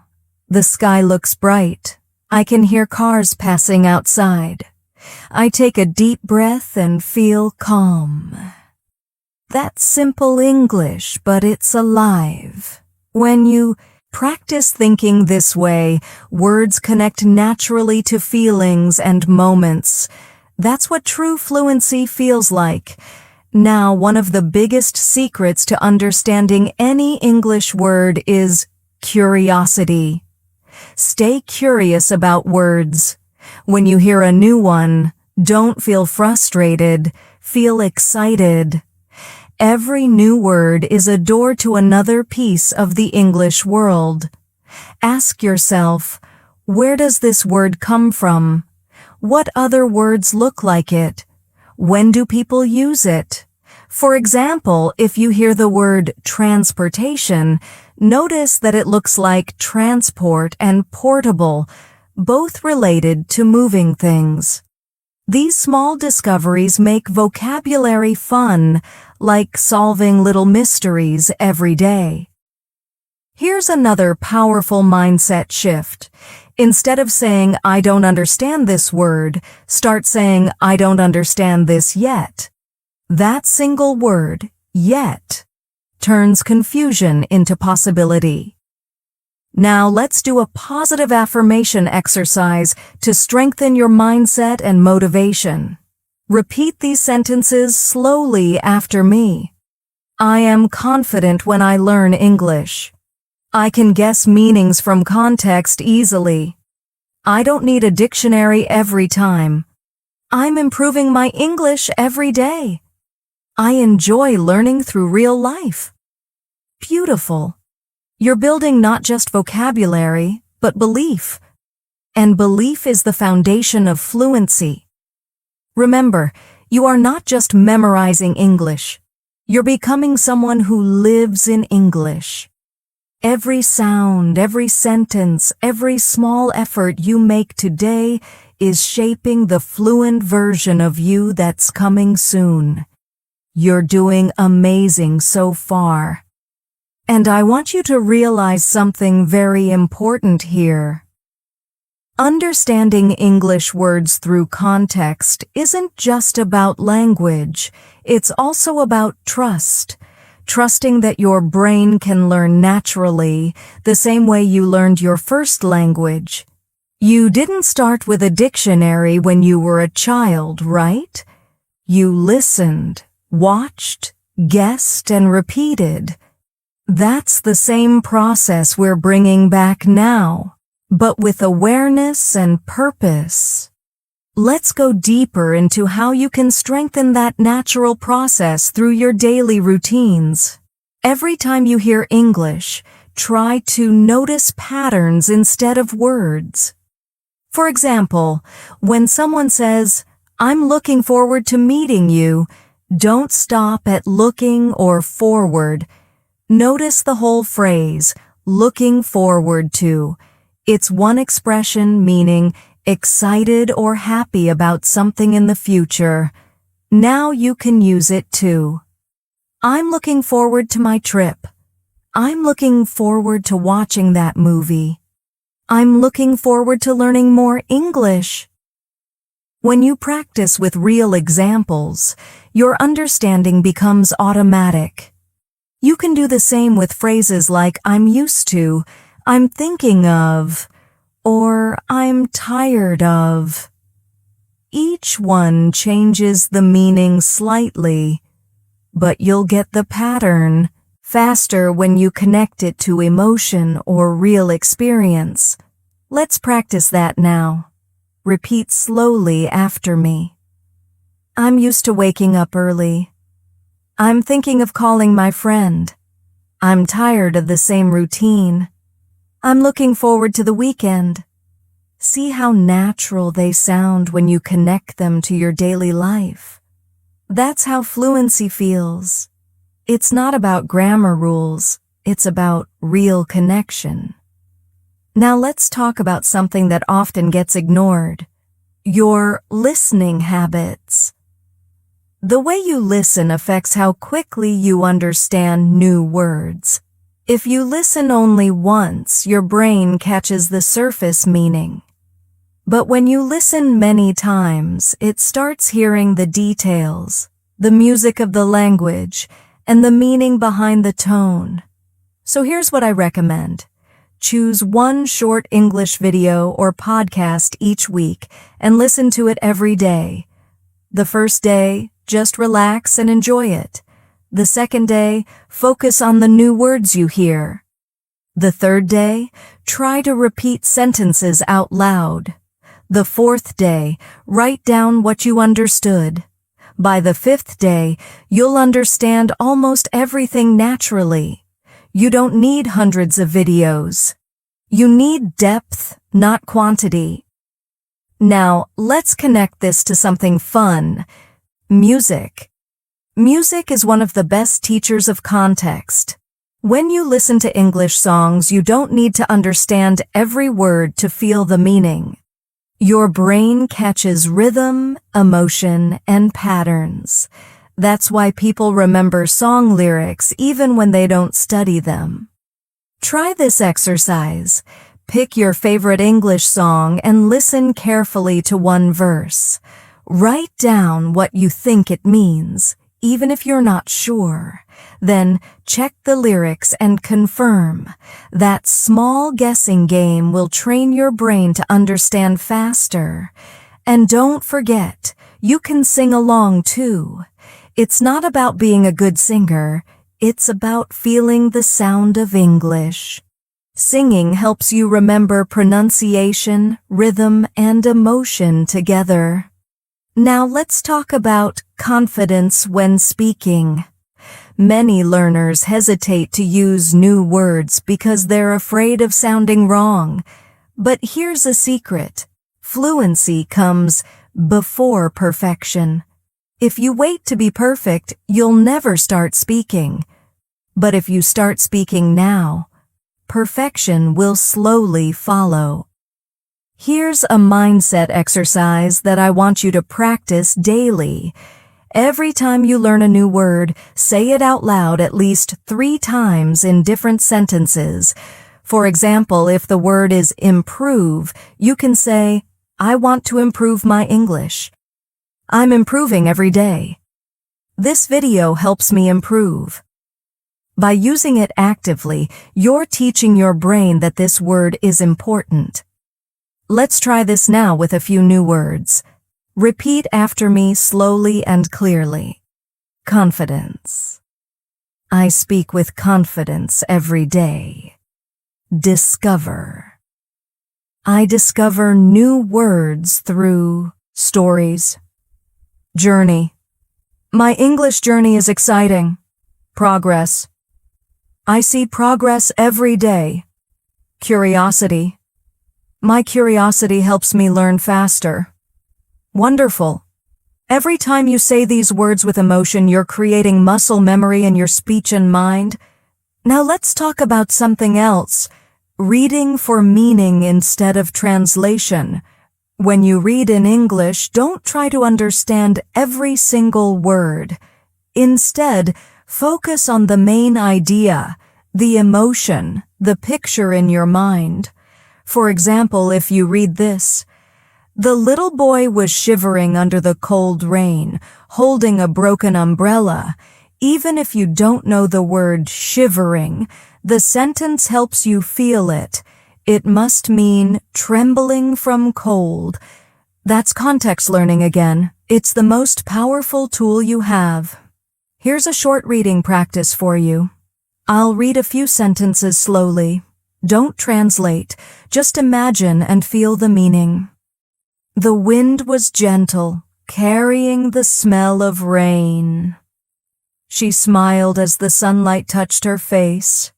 [SPEAKER 1] The sky looks bright. I can hear cars passing outside. I take a deep breath and feel calm. That's simple English, but it's alive. When you practice thinking this way, words connect naturally to feelings and moments. That's what true fluency feels like. Now, one of the biggest secrets to understanding any English word is curiosity. Stay curious about words. When you hear a new one, don't feel frustrated, feel excited. Every new word is a door to another piece of the English world. Ask yourself, where does this word come from? What other words look like it? When do people use it? For example, if you hear the word transportation, notice that it looks like transport and portable, both related to moving things. These small discoveries make vocabulary fun, like solving little mysteries every day. Here's another powerful mindset shift. Instead of saying, I don't understand this word, start saying, I don't understand this yet. That single word, yet, turns confusion into possibility. Now let's do a positive affirmation exercise to strengthen your mindset and motivation. Repeat these sentences slowly after me. I am confident when I learn English. I can guess meanings from context easily. I don't need a dictionary every time. I'm improving my English every day. I enjoy learning through real life. Beautiful. You're building not just vocabulary, but belief. And belief is the foundation of fluency. Remember, you are not just memorizing English. You're becoming someone who lives in English. Every sound, every sentence, every small effort you make today is shaping the fluent version of you that's coming soon. You're doing amazing so far. And I want you to realize something very important here. Understanding English words through context isn't just about language, it's also about trust. Trusting that your brain can learn naturally, the same way you learned your first language. You didn't start with a dictionary when you were a child, right? You listened, watched, guessed, and repeated. That's the same process we're bringing back now, but with awareness and purpose. Let's go deeper into how you can strengthen that natural process through your daily routines. Every time you hear English, try to notice patterns instead of words. For example, when someone says, I'm looking forward to meeting you, don't stop at looking or forward. Notice the whole phrase, looking forward to. It's one expression meaning excited or happy about something in the future. Now you can use it too. I'm looking forward to my trip. I'm looking forward to watching that movie. I'm looking forward to learning more English. When you practice with real examples, your understanding becomes automatic. You can do the same with phrases like I'm used to, I'm thinking of, or I'm tired of. Each one changes the meaning slightly, but you'll get the pattern faster when you connect it to emotion or real experience. Let's practice that now. Repeat slowly after me. I'm used to waking up early. I'm thinking of calling my friend. I'm tired of the same routine. I'm looking forward to the weekend. See how natural they sound when you connect them to your daily life. That's how fluency feels. It's not about grammar rules, it's about real connection. Now let's talk about something that often gets ignored. Your listening habits. The way you listen affects how quickly you understand new words. If you listen only once, your brain catches the surface meaning. But when you listen many times, it starts hearing the details, the music of the language, and the meaning behind the tone. So here's what I recommend. Choose one short English video or podcast each week and listen to it every day. The first day, just relax and enjoy it. The second day, focus on the new words you hear. The third day, try to repeat sentences out loud. The fourth day, write down what you understood. By the fifth day, you'll understand almost everything naturally. You don't need hundreds of videos. You need depth, not quantity. Now, let's connect this to something fun. Music. Music is one of the best teachers of context. When you listen to English songs, you don't need to understand every word to feel the meaning. Your brain catches rhythm, emotion, and patterns. That's why people remember song lyrics even when they don't study them. Try this exercise. Pick your favorite English song and listen carefully to one verse. Write down what you think it means, even if you're not sure. Then check the lyrics and confirm. That small guessing game will train your brain to understand faster. And don't forget, you can sing along too. It's not about being a good singer, it's about feeling the sound of English. Singing helps you remember pronunciation, rhythm, and emotion together. Now let's talk about confidence when speaking. Many learners hesitate to use new words because they're afraid of sounding wrong. But here's a secret. Fluency comes before perfection. If you wait to be perfect, you'll never start speaking. But if you start speaking now, perfection will slowly follow. Here's a mindset exercise that I want you to practice daily. Every time you learn a new word, say it out loud at least 3 times in different sentences. For example, if the word is improve, you can say, I want to improve my English. I'm improving every day. This video helps me improve. By using it actively, you're teaching your brain that this word is important. Let's try this now with a few new words. Repeat after me slowly and clearly. Confidence. I speak with confidence every day. Discover. I discover new words through stories. Journey. My English journey is exciting. Progress. I see progress every day. Curiosity. My curiosity helps me learn faster. Wonderful. Every time you say these words with emotion, you're creating muscle memory in your speech and mind. Now let's talk about something else. Reading for meaning instead of translation. When you read in English, don't try to understand every single word. Instead, focus on the main idea, the emotion, the picture in your mind. For example, if you read this, the little boy was shivering under the cold rain, holding a broken umbrella. Even if you don't know the word shivering, the sentence helps you feel it. It must mean trembling from cold. That's context learning again. It's the most powerful tool you have. Here's a short reading practice for you. I'll read a few sentences slowly. Don't translate, just imagine and feel the meaning. The wind was gentle, carrying the smell of rain. She smiled as the sunlight touched her face.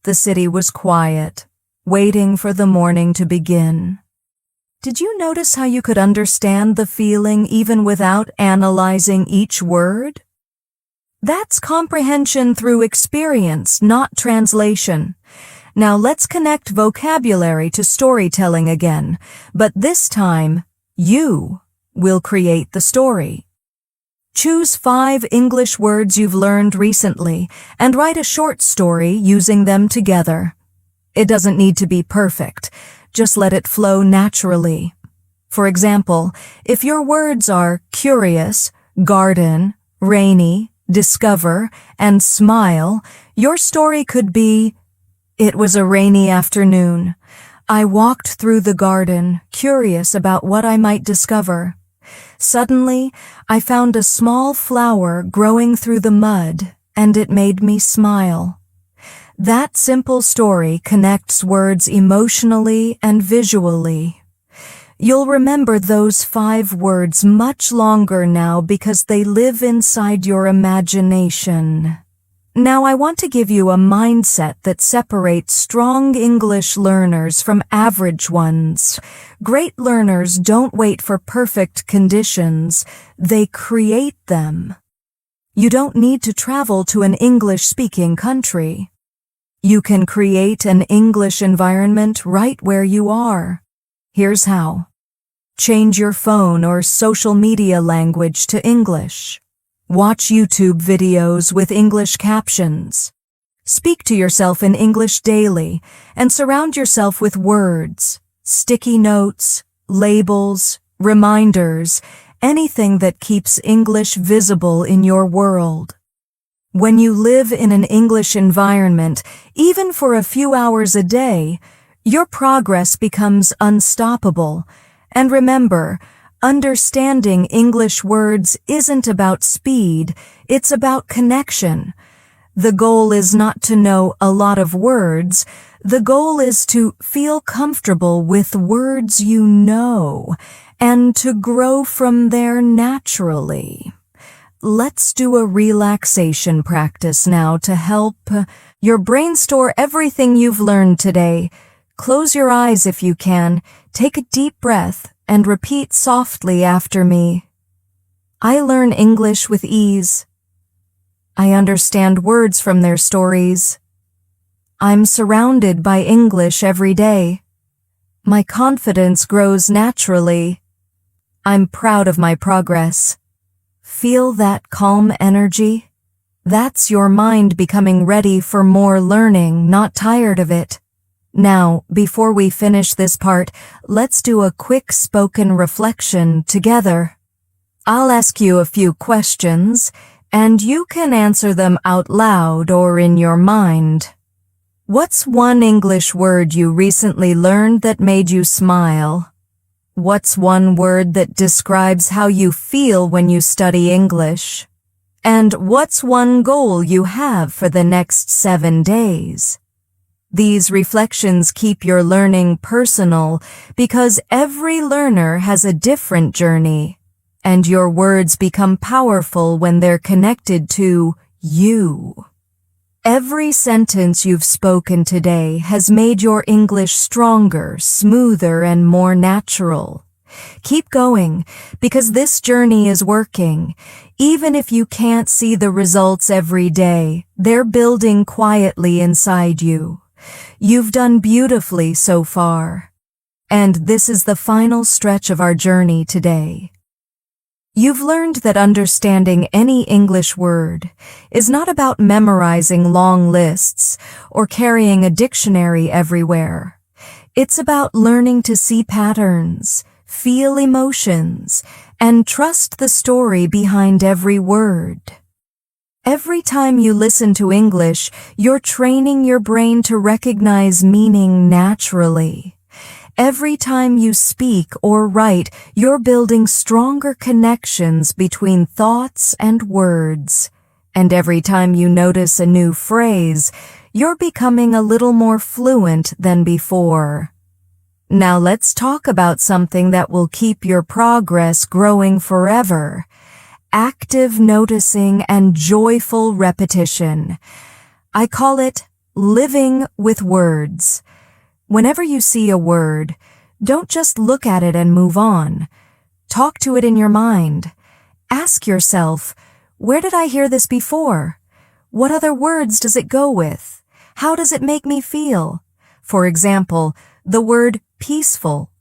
[SPEAKER 1] The city was quiet, waiting for the morning to begin. Did you notice how you could understand the feeling even without analyzing each word? That's comprehension through experience, not translation. Now let's connect vocabulary to storytelling again, but this time, you will create the story. Choose 5 English words you've learned recently and write a short story using them together. It doesn't need to be perfect, just let it flow naturally. For example, if your words are curious, garden, rainy, discover, and smile, your story could be, "It was a rainy afternoon. I walked through the garden, curious about what I might discover. Suddenly, I found a small flower growing through the mud, and it made me smile." That simple story connects words emotionally and visually. You'll remember those 5 words much longer now because they live inside your imagination. Now I want to give you a mindset that separates strong English learners from average ones. Great learners don't wait for perfect conditions, they create them. You don't need to travel to an English-speaking country. You can create an English environment right where you are. Here's how. Change your phone or social media language to English. Watch YouTube videos with English captions. Speak to yourself in English daily and surround yourself with words, sticky notes, labels, reminders, anything that keeps English visible in your world. When you live in an English environment, even for a few hours a day, your progress becomes unstoppable. And remember, understanding English words isn't about speed, it's about connection. The goal is not to know a lot of words, the goal is to feel comfortable with words you know, and to grow from there naturally. Let's do a relaxation practice now to help your brain store everything you've learned today. Close your eyes if you can, take a deep breath, and repeat softly after me. I learn English with ease. I understand words from their stories. I'm surrounded by English every day. My confidence grows naturally. I'm proud of my progress. Feel that calm energy? That's your mind becoming ready for more learning, not tired of it. Now, before we finish this part, let's do a quick spoken reflection together. I'll ask you a few questions, and you can answer them out loud or in your mind. What's one English word you recently learned that made you smile? What's one word that describes how you feel when you study English? And what's one goal you have for the next 7 days? These reflections keep your learning personal because every learner has a different journey, and your words become powerful when they're connected to you. Every sentence you've spoken today has made your English stronger, smoother, and more natural. Keep going, because this journey is working. Even if you can't see the results every day, they're building quietly inside you. You've done beautifully so far. And this is the final stretch of our journey today. You've learned that understanding any English word is not about memorizing long lists or carrying a dictionary everywhere. It's about learning to see patterns, feel emotions, and trust the story behind every word. Every time you listen to English, you're training your brain to recognize meaning naturally. Every time you speak or write, you're building stronger connections between thoughts and words. And every time you notice a new phrase, you're becoming a little more fluent than before. Now let's talk about something that will keep your progress growing forever. Active noticing and joyful repetition. I call it living with words. Whenever you see a word, don't just look at it and move on. Talk to it in your mind. Ask yourself, where did I hear this before? What other words does it go with? How does it make me feel? For example, the word peaceful.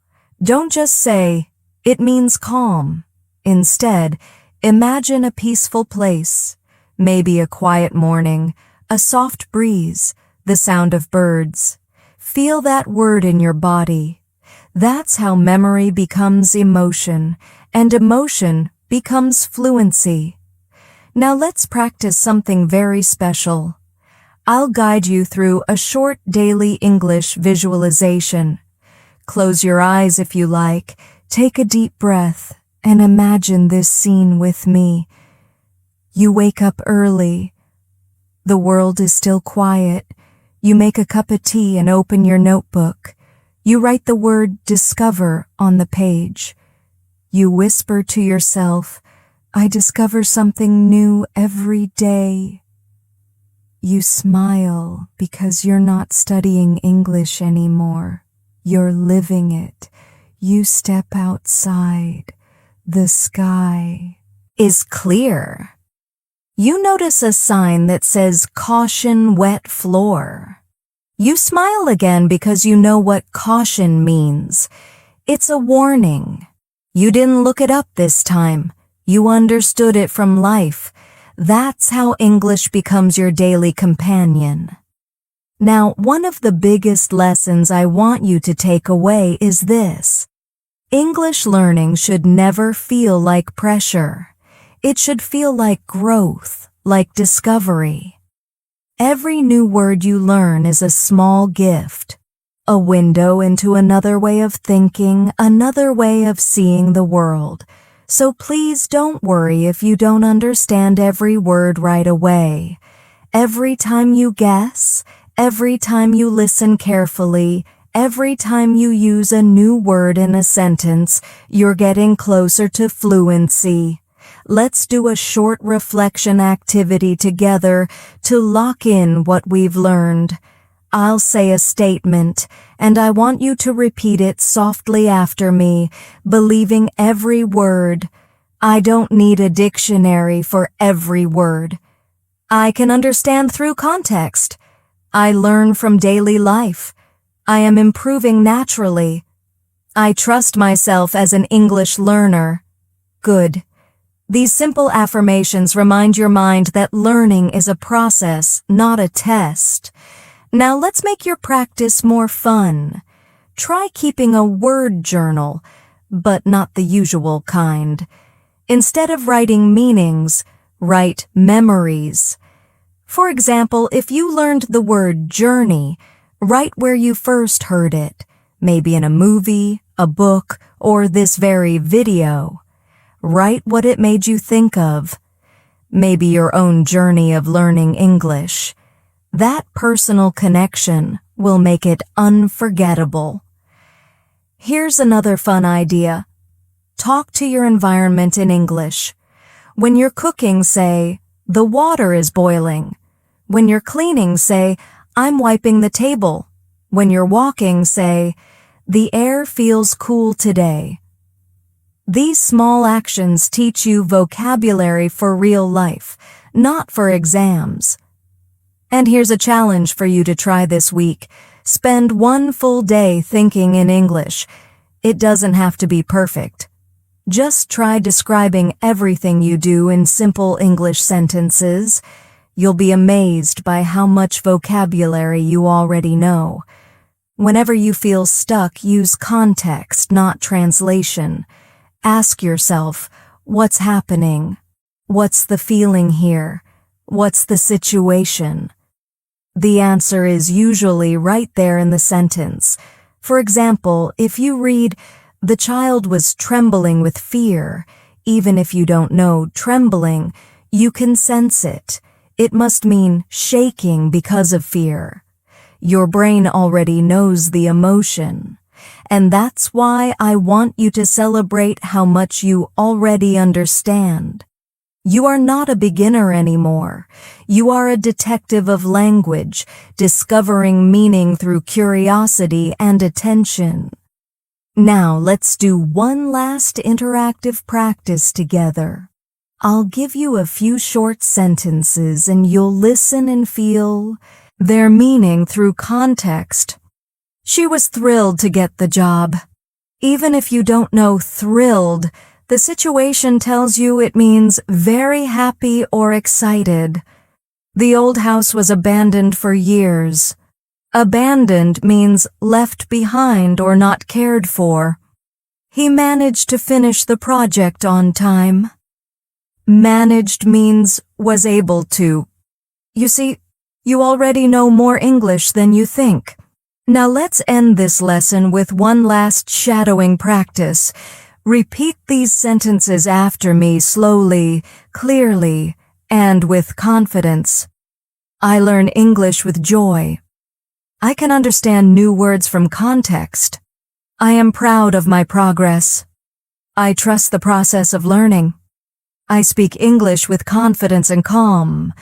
[SPEAKER 1] Don't just say, "It means calm." Instead, imagine a peaceful place, maybe a quiet morning, a soft breeze, the sound of birds. Feel that word in your body. That's how memory becomes emotion, and emotion becomes fluency. Now let's practice something very special. I'll guide you through a short daily English visualization. Close your eyes if you like, take a deep breath, and imagine this scene with me. You wake up early. The world is still quiet. You make a cup of tea and open your notebook. You write the word discover on the page. You whisper to yourself, "I discover something new every day." You smile because you're not studying English anymore. You're living it. You step outside. The sky is clear. You notice a sign that says "Caution, wet floor." You smile again because you know what caution means. It's a warning. You didn't look it up this time. You understood it from life. That's how English becomes your daily companion. Now, one of the biggest lessons I want you to take away is this. English learning should never feel like pressure. It should feel like growth, like discovery. Every new word you learn is a small gift, a window into another way of thinking, another way of seeing the world. So please don't worry if you don't understand every word right away. Every time you guess, every time you listen carefully, every time you use a new word in a sentence, you're getting closer to fluency. Let's do a short reflection activity together to lock in what we've learned. I'll say a statement, and I want you to repeat it softly after me, believing every word. I don't need a dictionary for every word. I can understand through context. I learn from daily life. I am improving naturally. I trust myself as an English learner. Good. These simple affirmations remind your mind that learning is a process, not a test. Now let's make your practice more fun. Try keeping a word journal, but not the usual kind. Instead of writing meanings, write memories. For example, if you learned the word journey, write where you first heard it, maybe in a movie, a book, or this very video. Write what it made you think of, maybe your own journey of learning English. That personal connection will make it unforgettable. Here's another fun idea. Talk to your environment in English. When you're cooking, say, "The water is boiling." When you're cleaning, say, "I'm wiping the table." When you're walking, say, "The air feels cool today." These small actions teach you vocabulary for real life, not for exams. And here's a challenge for you to try this week. Spend one full day thinking in English. It doesn't have to be perfect. Just try describing everything you do in simple English sentences. You'll be amazed by how much vocabulary you already know. Whenever you feel stuck, use context, not translation. Ask yourself, what's happening? What's the feeling here? What's the situation? The answer is usually right there in the sentence. For example, if you read, "The child was trembling with fear," even if you don't know trembling, you can sense it. It must mean shaking because of fear. Your brain already knows the emotion. And that's why I want you to celebrate how much you already understand. You are not a beginner anymore. You are a detective of language, discovering meaning through curiosity and attention. Now let's do one last interactive practice together. I'll give you a few short sentences and you'll listen and feel their meaning through context. She was thrilled to get the job. Even if you don't know thrilled, the situation tells you it means very happy or excited. The old house was abandoned for years. Abandoned means left behind or not cared for. He managed to finish the project on time. Managed means was able to. You see, you already know more English than you think. Now let's end this lesson with one last shadowing practice. Repeat these sentences after me slowly, clearly, and with confidence. I learn English with joy. I can understand new words from context. I am proud of my progress. I trust the process of learning. I speak English with confidence and calm.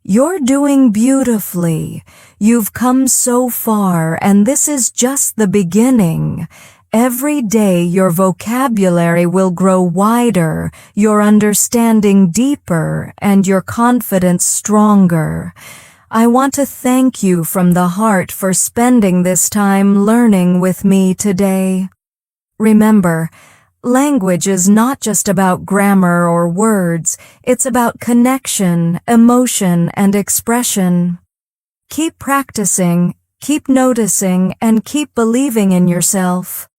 [SPEAKER 1] You're doing beautifully. You've come so far, and this is just the beginning. Every day your vocabulary will grow wider, your understanding deeper, and your confidence stronger. I want to thank you from the heart for spending this time learning with me today. Remember, language is not just about grammar or words, it's about connection, emotion, and expression. Keep practicing, keep noticing, and keep believing in yourself.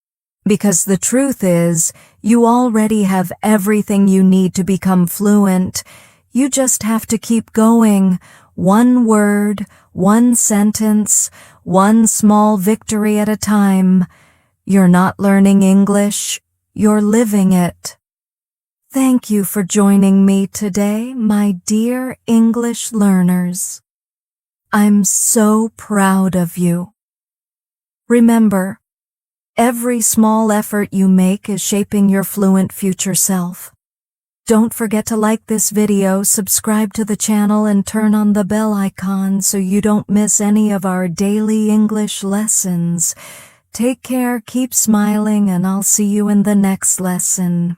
[SPEAKER 1] Because the truth is, you already have everything you need to become fluent. You just have to keep going. One word, one sentence, one small victory at a time. You're not learning English, you're living it. Thank you for joining me today, my dear English learners. I'm so proud of you. Remember, every small effort you make is shaping your fluent future self. Don't forget to like this video, subscribe to the channel, and turn on the bell icon so you don't miss any of our daily English lessons. Take care, keep smiling, and I'll see you in the next lesson.